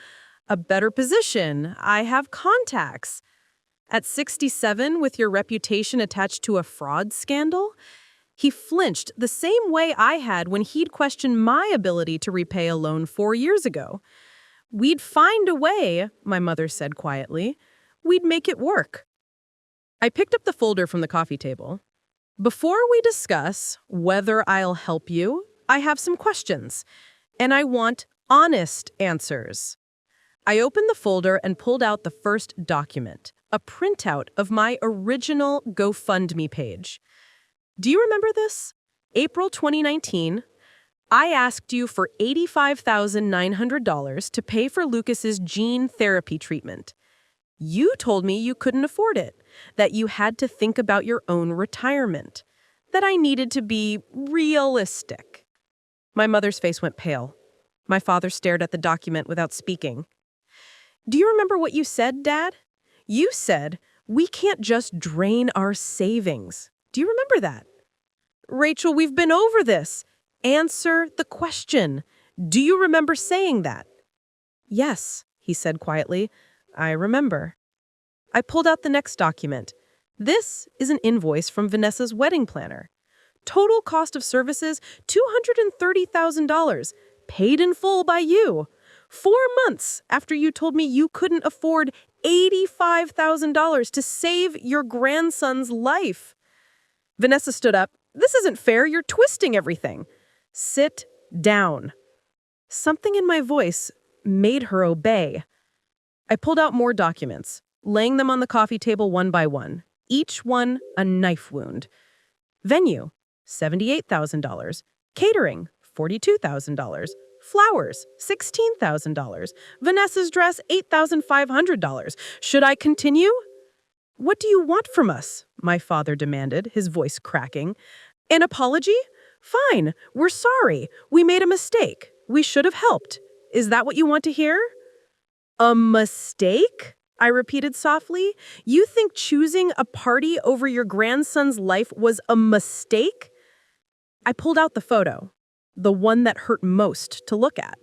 A better position. I have contacts. At 67, with your reputation attached to a fraud scandal? He flinched the same way I had when he'd questioned my ability to repay a loan 4 years ago. We'd find a way, my mother said quietly. We'd make it work. I picked up the folder from the coffee table. Before we discuss whether I'll help you, I have some questions, and I want honest answers. I opened the folder and pulled out the first document, a printout of my original GoFundMe page. Do you remember this? April 2019, I asked you for $85,900 to pay for Lucas's gene therapy treatment. You told me you couldn't afford it, that you had to think about your own retirement, that I needed to be realistic. My mother's face went pale. My father stared at the document without speaking. Do you remember what you said, Dad? You said, we can't just drain our savings. Do you remember that? Rachel, we've been over this. Answer the question. Do you remember saying that? Yes, he said quietly. I remember. I pulled out the next document. This is an invoice from Vanessa's wedding planner. Total cost of services, $230,000, paid in full by you. 4 months after you told me you couldn't afford $85,000 to save your grandson's life. Vanessa stood up. This isn't fair. You're twisting everything. Sit down. Something in my voice made her obey. I pulled out more documents, laying them on the coffee table one by one, each one a knife wound. Venue, $78,000. Catering, $42,000. Flowers, $16,000. Vanessa's dress, $8,500. Should I continue? What do you want from us? My father demanded, his voice cracking. An apology? Fine, we're sorry. We made a mistake. We should have helped. Is that what you want to hear? A mistake? I repeated softly. You think choosing a party over your grandson's life was a mistake? I pulled out the photo, the one that hurt most to look at.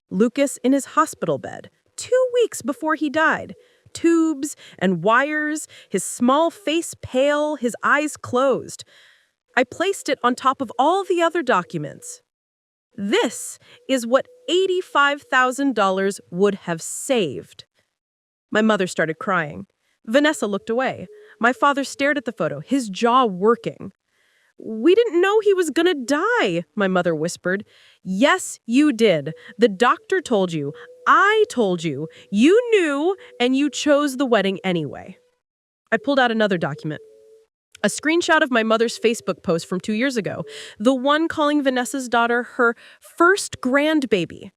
Lucas in his hospital bed, 2 weeks before he died. Tubes and wires, his small face pale, his eyes closed. I placed it on top of all the other documents. This is what $85,000 would have saved. My mother started crying. Vanessa looked away. My father stared at the photo, his jaw working. We didn't know he was gonna die, my mother whispered. Yes, you did. The doctor told you. I told you. You knew, and you chose the wedding anyway. I pulled out another document. A screenshot of my mother's Facebook post from 2 years ago, the one calling Vanessa's daughter her first grandbaby.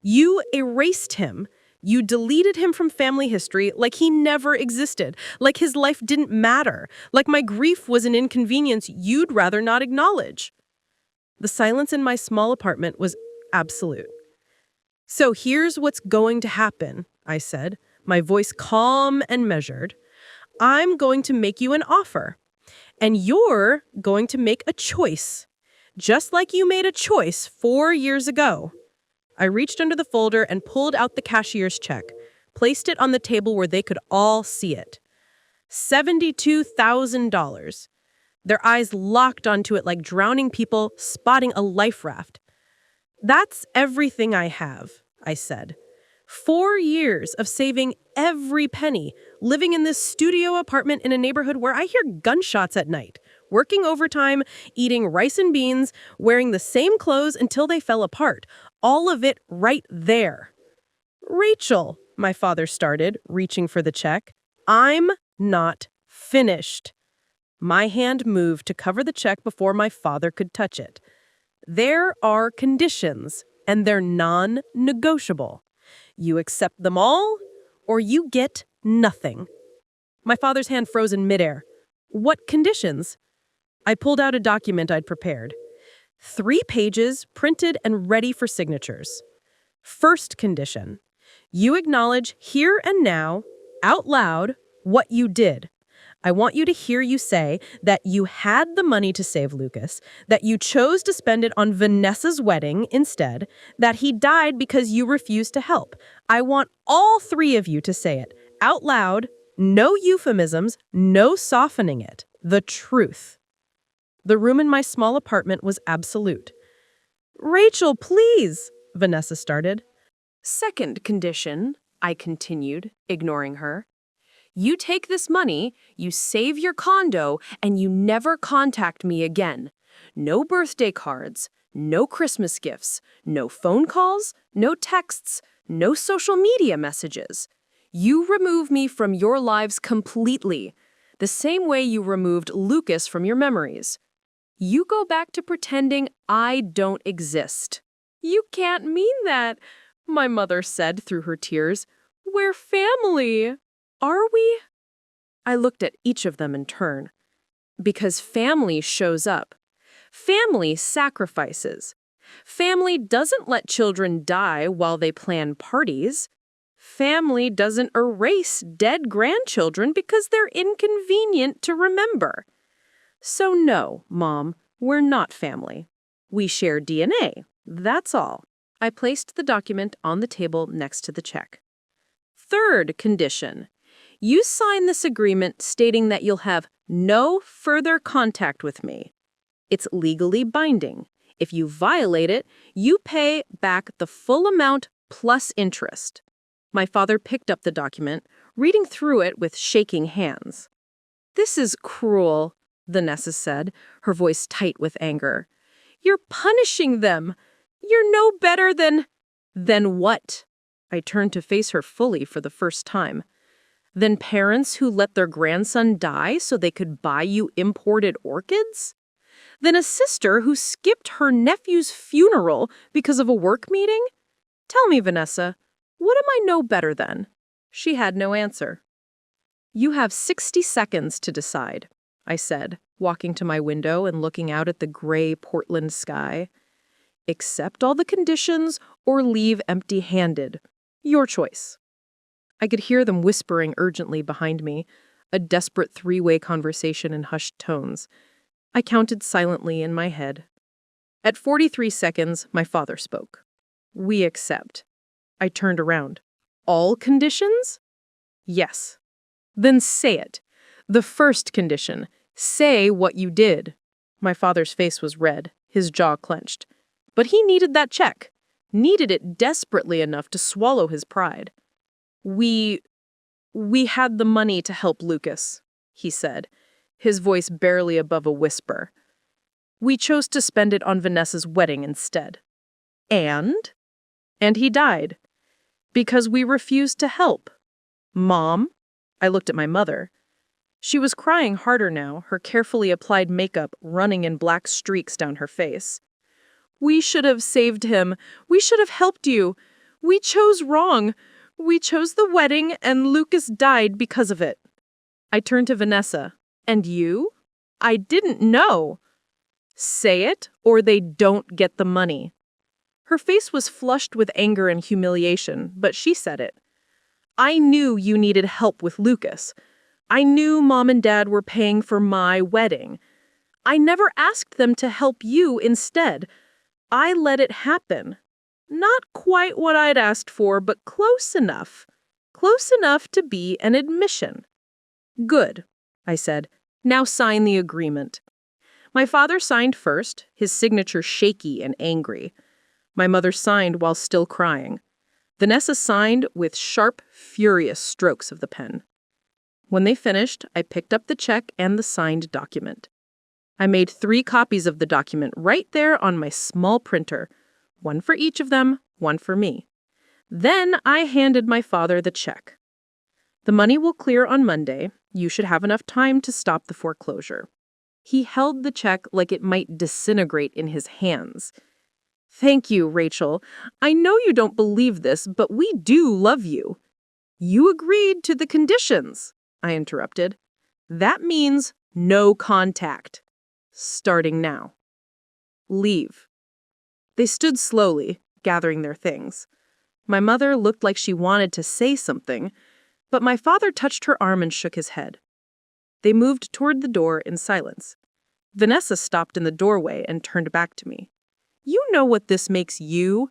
You erased him. You deleted him from family history like he never existed, like his life didn't matter, like my grief was an inconvenience you'd rather not acknowledge. The silence in my small apartment was absolute. So here's what's going to happen, I said, my voice calm and measured. I'm going to make you an offer, and you're going to make a choice, just like you made a choice 4 years ago. I reached under the folder and pulled out the cashier's check, placed it on the table where they could all see it. $72,000. Their eyes locked onto it like drowning people spotting a life raft. That's everything I have, I said. 4 years of saving every penny, living in this studio apartment in a neighborhood where I hear gunshots at night, working overtime, eating rice and beans, wearing the same clothes until they fell apart. All of it right there. Rachel, my father started, reaching for the check. I'm not finished. My hand moved to cover the check before my father could touch it. There are conditions, and they're non-negotiable. You accept them all, or you get nothing. My father's hand froze in midair. What conditions? I pulled out a document I'd prepared. 3 pages, printed and ready for signatures. First condition. You acknowledge here and now, out loud, what you did. I want you to hear you say that you had the money to save Lucas, that you chose to spend it on Vanessa's wedding instead, that he died because you refused to help. I want all 3 of you to say it, out loud, no euphemisms, no softening it. The truth. The room in my small apartment was absolute. Rachel, please, Vanessa started. Second condition, I continued, ignoring her. You take this money, you save your condo, and you never contact me again. No birthday cards, no Christmas gifts, no phone calls, no texts, no social media messages. You remove me from your lives completely, the same way you removed Lucas from your memories. You go back to pretending I don't exist. You can't mean that, my mother said through her tears. We're family. Are we? I looked at each of them in turn. Because family shows up. Family sacrifices. Family doesn't let children die while they plan parties. Family doesn't erase dead grandchildren because they're inconvenient to remember. So no, Mom, we're not family. We share DNA, that's all. I placed the document on the table next to the check. Third condition. You sign this agreement stating that you'll have no further contact with me. It's legally binding. If you violate it, you pay back the full amount plus interest. My father picked up the document, reading through it with shaking hands. This is cruel, Vanessa said, her voice tight with anger. You're punishing them. You're no better than... Than what? I turned to face her fully for the first time. Than parents who let their grandson die so they could buy you imported orchids? Than a sister who skipped her nephew's funeral because of a work meeting? Tell me, Vanessa, what am I no better than? She had no answer. You have 60 seconds to decide, I said, walking to my window and looking out at the gray Portland sky. Accept all the conditions or leave empty-handed. Your choice. I could hear them whispering urgently behind me, a desperate 3-way conversation in hushed tones. I counted silently in my head. At 43 seconds, my father spoke. We accept. I turned around. All conditions? Yes. Then say it. The first condition. Say what you did. My father's face was red, his jaw clenched. But he needed that check. Needed it desperately enough to swallow his pride. We had the money to help Lucas, he said, his voice barely above a whisper. We chose to spend it on Vanessa's wedding instead. And he died. Because we refused to help. Mom? I looked at my mother. She was crying harder now, her carefully applied makeup running in black streaks down her face. We should have saved him. We should have helped you. We chose wrong. We chose the wedding, and Lucas died because of it. I turned to Vanessa. And you? I didn't know. Say it, or they don't get the money. Her face was flushed with anger and humiliation, but she said it. I knew you needed help with Lucas. I knew Mom and Dad were paying for my wedding. I never asked them to help you instead. I let it happen. Not quite what I'd asked for, but close enough. Close enough to be an admission. Good, I said. Now sign the agreement. My father signed first, his signature shaky and angry. My mother signed while still crying. Vanessa signed with sharp, furious strokes of the pen. When they finished, I picked up the check and the signed document. I made 3 copies of the document right there on my small printer, one for each of them, one for me. Then I handed my father the check. The money will clear on Monday. You should have enough time to stop the foreclosure. He held the check like it might disintegrate in his hands. Thank you, Rachel. I know you don't believe this, but we do love you. You agreed to the conditions, I interrupted. That means No contact. Starting now. Leave. They stood slowly, gathering their things. My mother looked like she wanted to say something, but my father touched her arm and shook his head. They moved toward the door in silence. Vanessa stopped in the doorway and turned back to me. You know what this makes you?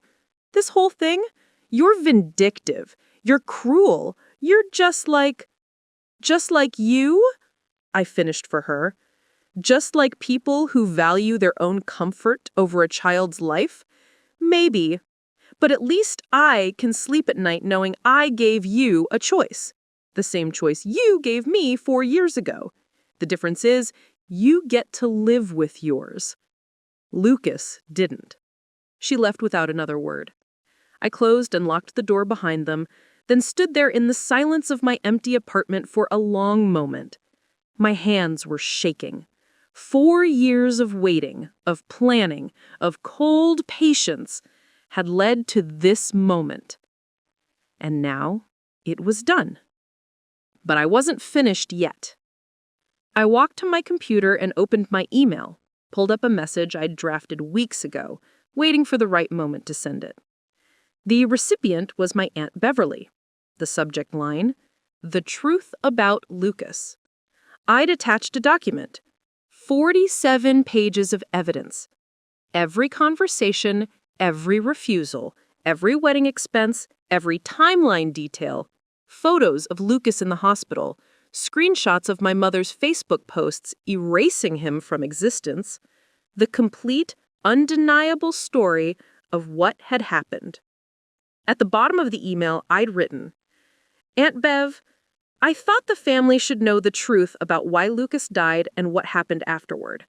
This whole thing? You're vindictive. You're cruel. You're just like you? I finished for her. Just like people who value their own comfort over a child's life? Maybe. But at least I can sleep at night knowing I gave you a choice. The same choice you gave me 4 years ago. The difference is, you get to live with yours. Lucas didn't. She left without another word. I closed and locked the door behind them, then stood there in the silence of my empty apartment for a long moment. My hands were shaking. 4 years of waiting, of planning, of cold patience had led to this moment. And now it was done. But I wasn't finished yet. I walked to my computer and opened my email, pulled up a message I'd drafted weeks ago, waiting for the right moment to send it. The recipient was my Aunt Beverly. The subject line, "The Truth About Lucas." I'd attached a document, 47 pages of evidence. Every conversation, every refusal, every wedding expense, every timeline detail, photos of Lucas in the hospital, screenshots of my mother's Facebook posts erasing him from existence, the complete, undeniable story of what had happened. At the bottom of the email, I'd written, Aunt Bev, I thought the family should know the truth about why Lucas died and what happened afterward.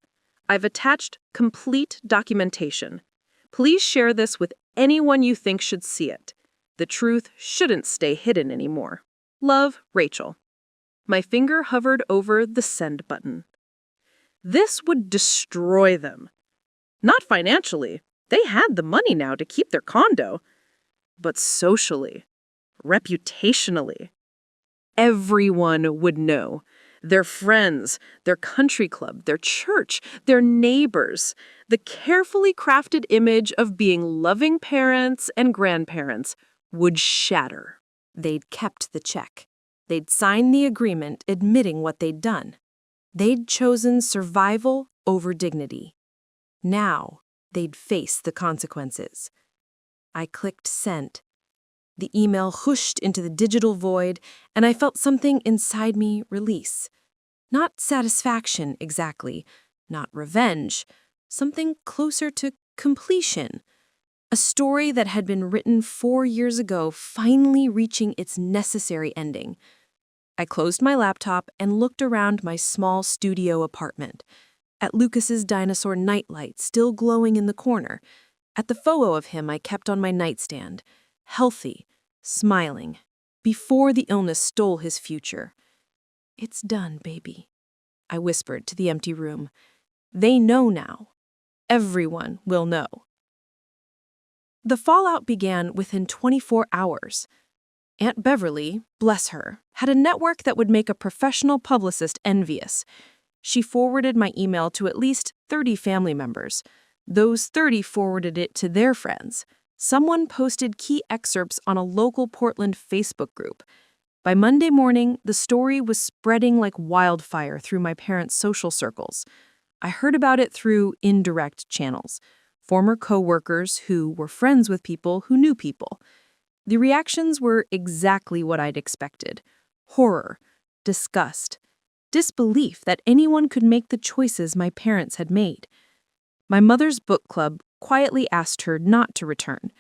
I've attached complete documentation. Please share this with anyone you think should see it. The truth shouldn't stay hidden anymore. Love, Rachel. My finger hovered over the send button. This would destroy them. Not financially. They had the money now to keep their condo. But socially, reputationally. Everyone would know. Their friends, their country club, their church, their neighbors. The carefully crafted image of being loving parents and grandparents would shatter. They'd kept the check. They'd signed the agreement admitting what they'd done. They'd chosen survival over dignity. Now, they'd face the consequences. I clicked send. The email whooshed into the digital void, and I felt something inside me release. Not satisfaction, exactly. Not revenge. Something closer to completion. A story that had been written 4 years ago finally reaching its necessary ending. I closed my laptop and looked around my small studio apartment. At Lucas's dinosaur nightlight still glowing in the corner. At the photo of him I kept on my nightstand. Healthy, smiling, before the illness stole his future. It's done, baby, I whispered to the empty room. They know now. Everyone will know. The fallout began within 24 hours. Aunt Beverly, bless her, had a network that would make a professional publicist envious. She forwarded my email to at least 30 family members. Those 30 forwarded it to their friends. Someone posted key excerpts on a local Portland Facebook group. By Monday morning, the story was spreading like wildfire through my parents' social circles. I heard about it through indirect channels. Former co-workers who were friends with people who knew people. The reactions were exactly what I'd expected. Horror, disgust, disbelief that anyone could make the choices my parents had made. My mother's book club quietly asked her not to return.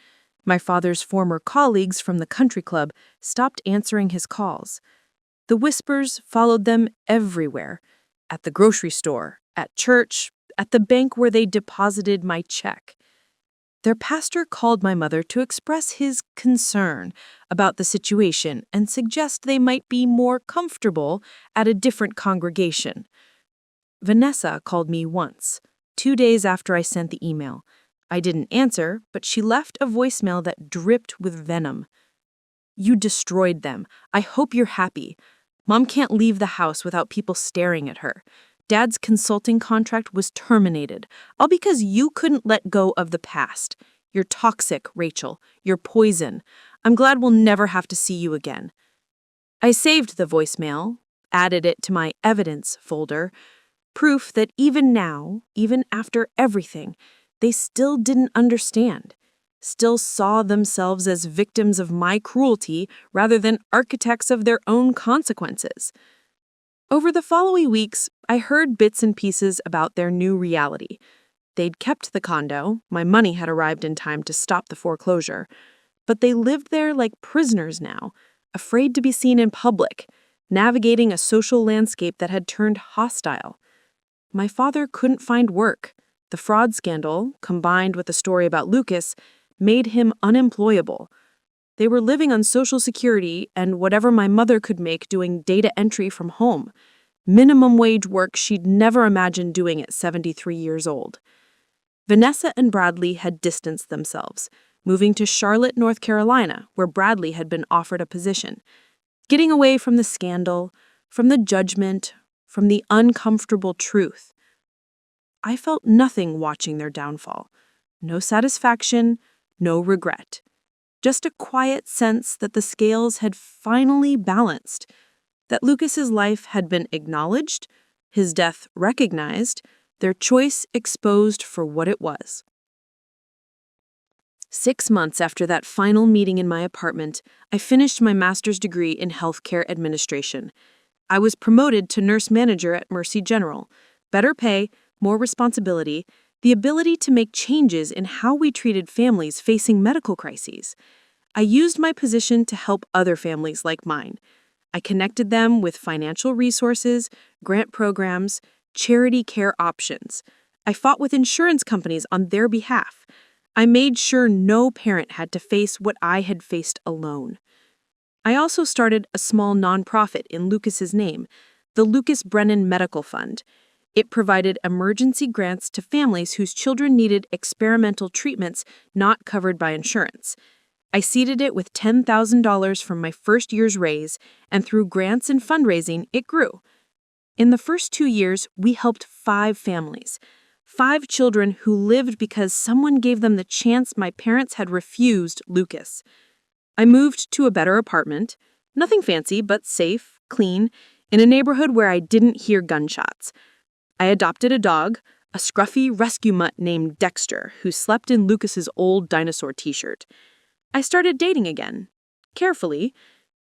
My father's former colleagues from the country club stopped answering his calls. The whispers followed them everywhere. At the grocery store, at church, at the bank where they deposited my check. Their pastor called my mother to express his concern about the situation and suggest they might be more comfortable at a different congregation. Vanessa called me once, 2 days after I sent the email. I didn't answer, but she left a voicemail that dripped with venom. You destroyed them. I hope you're happy. Mom can't leave the house without people staring at her. Dad's consulting contract was terminated, all because you couldn't let go of the past. You're toxic, Rachel. You're poison. I'm glad we'll never have to see you again. I saved the voicemail, added it to my evidence folder, proof that even now, even after everything, they still didn't understand, still saw themselves as victims of my cruelty rather than architects of their own consequences. Over the following weeks, I heard bits and pieces about their new reality. They'd kept the condo, my money had arrived in time to stop the foreclosure, but they lived there like prisoners now, afraid to be seen in public, navigating a social landscape that had turned hostile. My father couldn't find work. The fraud scandal, combined with a story about Lucas, made him unemployable. They were living on Social Security and whatever my mother could make doing data entry from home. Minimum wage work she'd never imagined doing at 73 years old. Vanessa and Bradley had distanced themselves, moving to Charlotte, North Carolina, where Bradley had been offered a position. Getting away from the scandal, from the judgment, from the uncomfortable truth. I felt nothing watching their downfall. No satisfaction, no regret. Just a quiet sense that the scales had finally balanced, that Lucas's life had been acknowledged, his death recognized, their choice exposed for what it was. 6 months after that final meeting in my apartment, I finished my master's degree in healthcare administration. I was promoted to nurse manager at Mercy General. Better pay, more responsibility, the ability to make changes in how we treated families facing medical crises. I used my position to help other families like mine. I connected them with financial resources, grant programs, charity care options. I fought with insurance companies on their behalf. I made sure no parent had to face what I had faced alone. I also started a small nonprofit in Lucas's name, the Rachel Brennan Medical Fund. It provided emergency grants to families whose children needed experimental treatments not covered by insurance. I seeded it with $10,000 from my first year's raise, and through grants and fundraising, it grew. In the first 2 years, we helped 5 families. 5 children who lived because someone gave them the chance my parents had refused Lucas. I moved to a better apartment, nothing fancy but safe, clean, in a neighborhood where I didn't hear gunshots. I adopted a dog, a scruffy rescue mutt named Dexter, who slept in Lucas's old dinosaur t-shirt. I started dating again, carefully.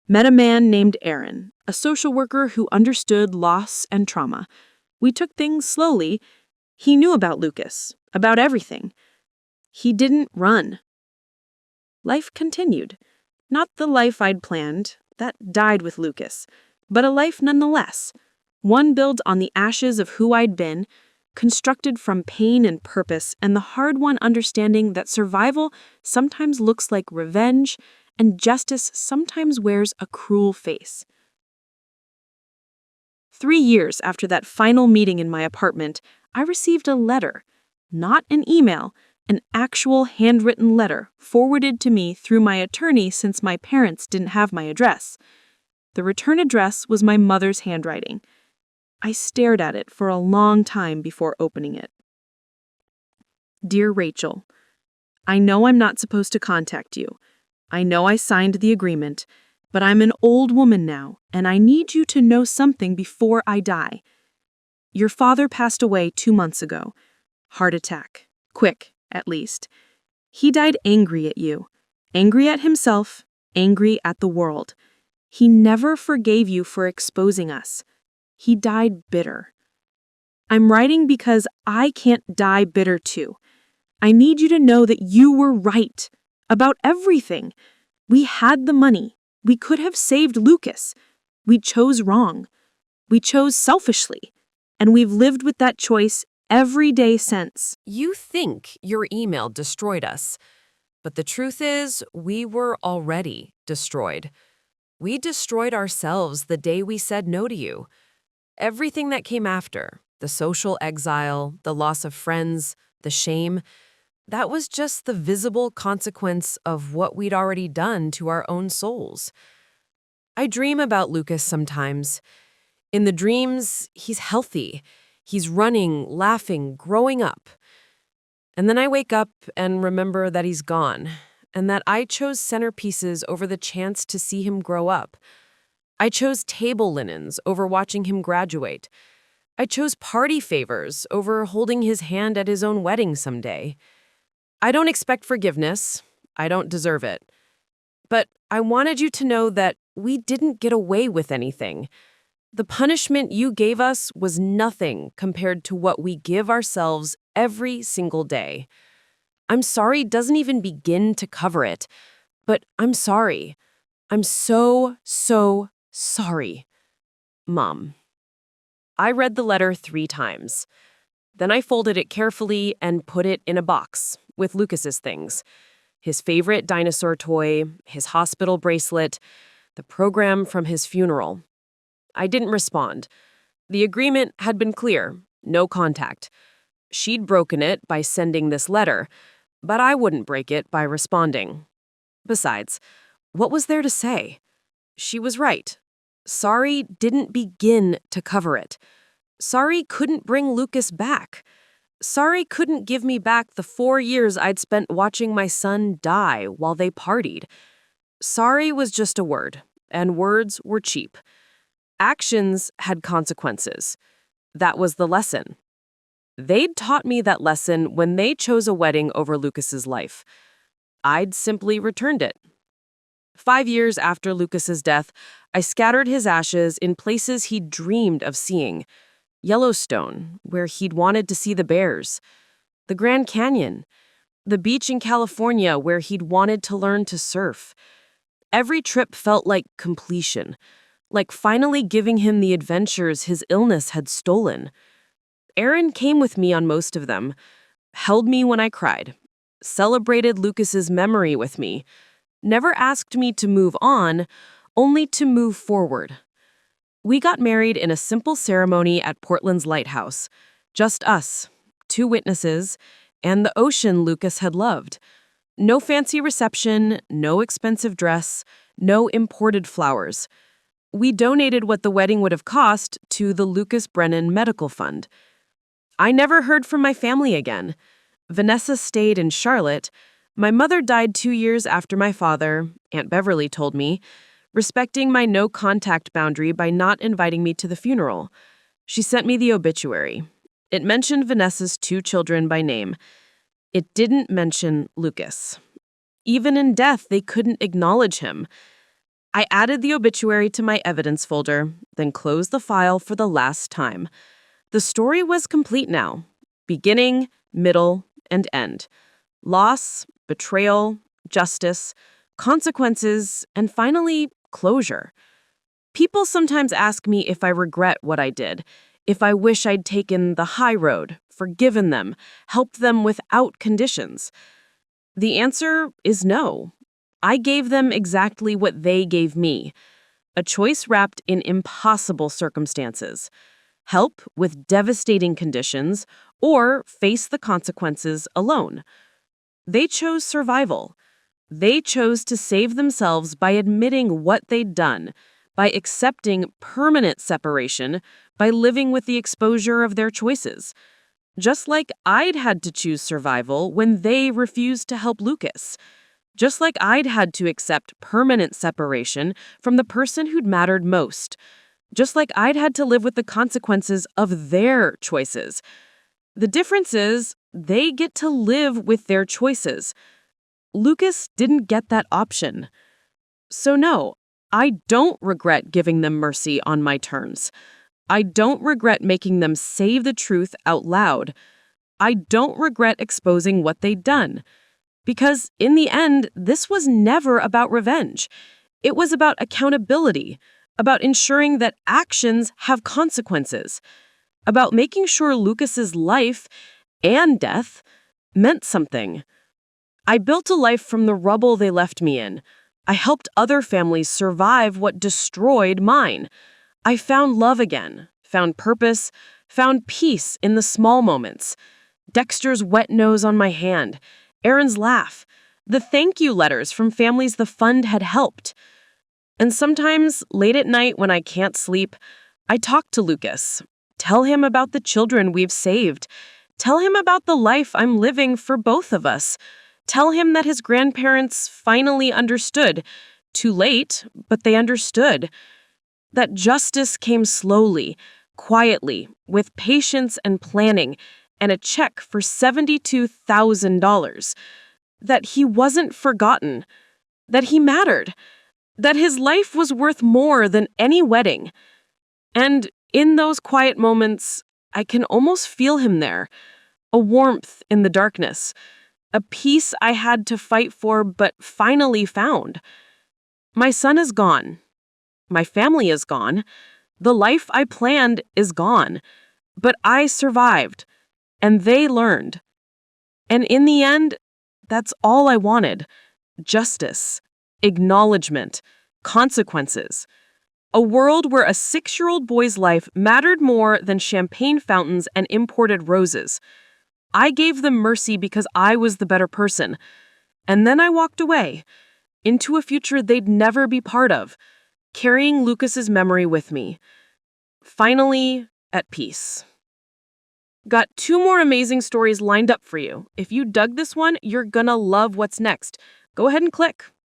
Met a man named Aaron, a social worker who understood loss and trauma. We took things slowly. He knew about Lucas, about everything. He didn't run. Life continued. Not the life I'd planned, that died with Lucas, but a life nonetheless. One built on the ashes of who I'd been, constructed from pain and purpose, and the hard-won understanding that survival sometimes looks like revenge, and justice sometimes wears a cruel face. 3 years after that final meeting in my apartment, I received a letter, not an email, an actual handwritten letter forwarded to me through my attorney since my parents didn't have my address. The return address was my mother's handwriting. I stared at it for a long time before opening it. Dear Rachel, I know I'm not supposed to contact you. I know I signed the agreement, but I'm an old woman now, and I need you to know something before I die. Your father passed away 2 months ago. Heart attack. Quick, at least. He died angry at you. Angry at himself, angry at the world. He never forgave you for exposing us. He died bitter. I'm writing because I can't die bitter too. I need you to know that you were right about everything. We had the money. We could have saved Lucas. We chose wrong. We chose selfishly. And we've lived with that choice every day since. You think your email destroyed us, but the truth is we were already destroyed. We destroyed ourselves the day we said no to you. Everything that came after, the social exile, the loss of friends, the shame, that was just the visible consequence of what we'd already done to our own souls. I dream about Lucas sometimes. In the dreams, he's healthy. He's running, laughing, growing up. And then I wake up and remember that he's gone, and that I chose centerpieces over the chance to see him grow up. I chose table linens over watching him graduate. I chose party favors over holding his hand at his own wedding someday. I don't expect forgiveness. I don't deserve it. But I wanted you to know that we didn't get away with anything. The punishment you gave us was nothing compared to what we give ourselves every single day. I'm sorry doesn't even begin to cover it, but I'm sorry. I'm so sorry. Mom. I read the letter 3 times. Then I folded it carefully and put it in a box with Lucas's things. His favorite dinosaur toy, his hospital bracelet, the program from his funeral. I didn't respond. The agreement had been clear, no contact. She'd broken it by sending this letter, but I wouldn't break it by responding. Besides, what was there to say? She was right. Sorry didn't begin to cover it. Sorry couldn't bring Lucas back. Sorry couldn't give me back the 4 years I'd spent watching my son die while they partied. Sorry was just a word, and words were cheap. Actions had consequences. That was the lesson. They'd taught me that lesson when they chose a wedding over Lucas's life. I'd simply returned it. 5 years after Lucas's death, I scattered his ashes in places he'd dreamed of seeing. Yellowstone, where he'd wanted to see the bears. The Grand Canyon. The beach in California, where he'd wanted to learn to surf. Every trip felt like completion, like finally giving him the adventures his illness had stolen. Aaron came with me on most of them, held me when I cried, celebrated Lucas's memory with me, never asked me to move on, only to move forward. We got married in a simple ceremony at Portland's lighthouse. Just us, 2 witnesses, and the ocean Lucas had loved. No fancy reception, no expensive dress, no imported flowers. We donated what the wedding would have cost to the Lucas Brennan Medical Fund. I never heard from my family again. Vanessa stayed in Charlotte. My mother died 2 years after my father, Aunt Beverly told me, respecting my no-contact boundary by not inviting me to the funeral. She sent me the obituary. It mentioned Vanessa's 2 children by name. It didn't mention Lucas. Even in death, they couldn't acknowledge him. I added the obituary to my evidence folder, then closed the file for the last time. The story was complete now. Beginning, middle, and end. Loss, betrayal, justice, consequences, and finally, closure. People sometimes ask me if I regret what I did, if I wish I'd taken the high road, forgiven them, helped them without conditions. The answer is no. I gave them exactly what they gave me, a choice wrapped in impossible circumstances. Help with devastating conditions, or face the consequences alone. They chose survival. They chose to save themselves by admitting what they'd done, by accepting permanent separation, by living with the exposure of their choices. Just like I'd had to choose survival when they refused to help Lucas. Just like I'd had to accept permanent separation from the person who'd mattered most. Just like I'd had to live with the consequences of their choices. The difference is, they get to live with their choices. Lucas didn't get that option. So no, I don't regret giving them mercy on my terms. I don't regret making them say the truth out loud. I don't regret exposing what they'd done. Because in the end, this was never about revenge. It was about accountability, about ensuring that actions have consequences, about making sure Lucas's life and death meant something. I built a life from the rubble they left me in. I helped other families survive what destroyed mine. I found love again, found purpose, found peace in the small moments. Dexter's wet nose on my hand, Aaron's laugh, the thank you letters from families the fund had helped. And sometimes, late at night when I can't sleep, I talk to Lucas. Tell him about the children we've saved. Tell him about the life I'm living for both of us. Tell him that his grandparents finally understood. Too late, but they understood. That justice came slowly, quietly, with patience and planning, and a check for $72,000. That he wasn't forgotten. That he mattered. That his life was worth more than any wedding. And in those quiet moments, I can almost feel him there. A warmth in the darkness. A peace I had to fight for but finally found. My son is gone. My family is gone. The life I planned is gone. But I survived. And they learned. And in the end, that's all I wanted. Justice. Acknowledgement. Consequences. A world where a 6-year-old boy's life mattered more than champagne fountains and imported roses. I gave them mercy because I was the better person. And then I walked away, into a future they'd never be part of, carrying Lucas's memory with me. Finally, at peace. Got 2 more amazing stories lined up for you. If you dug this one, you're gonna love what's next. Go ahead and click.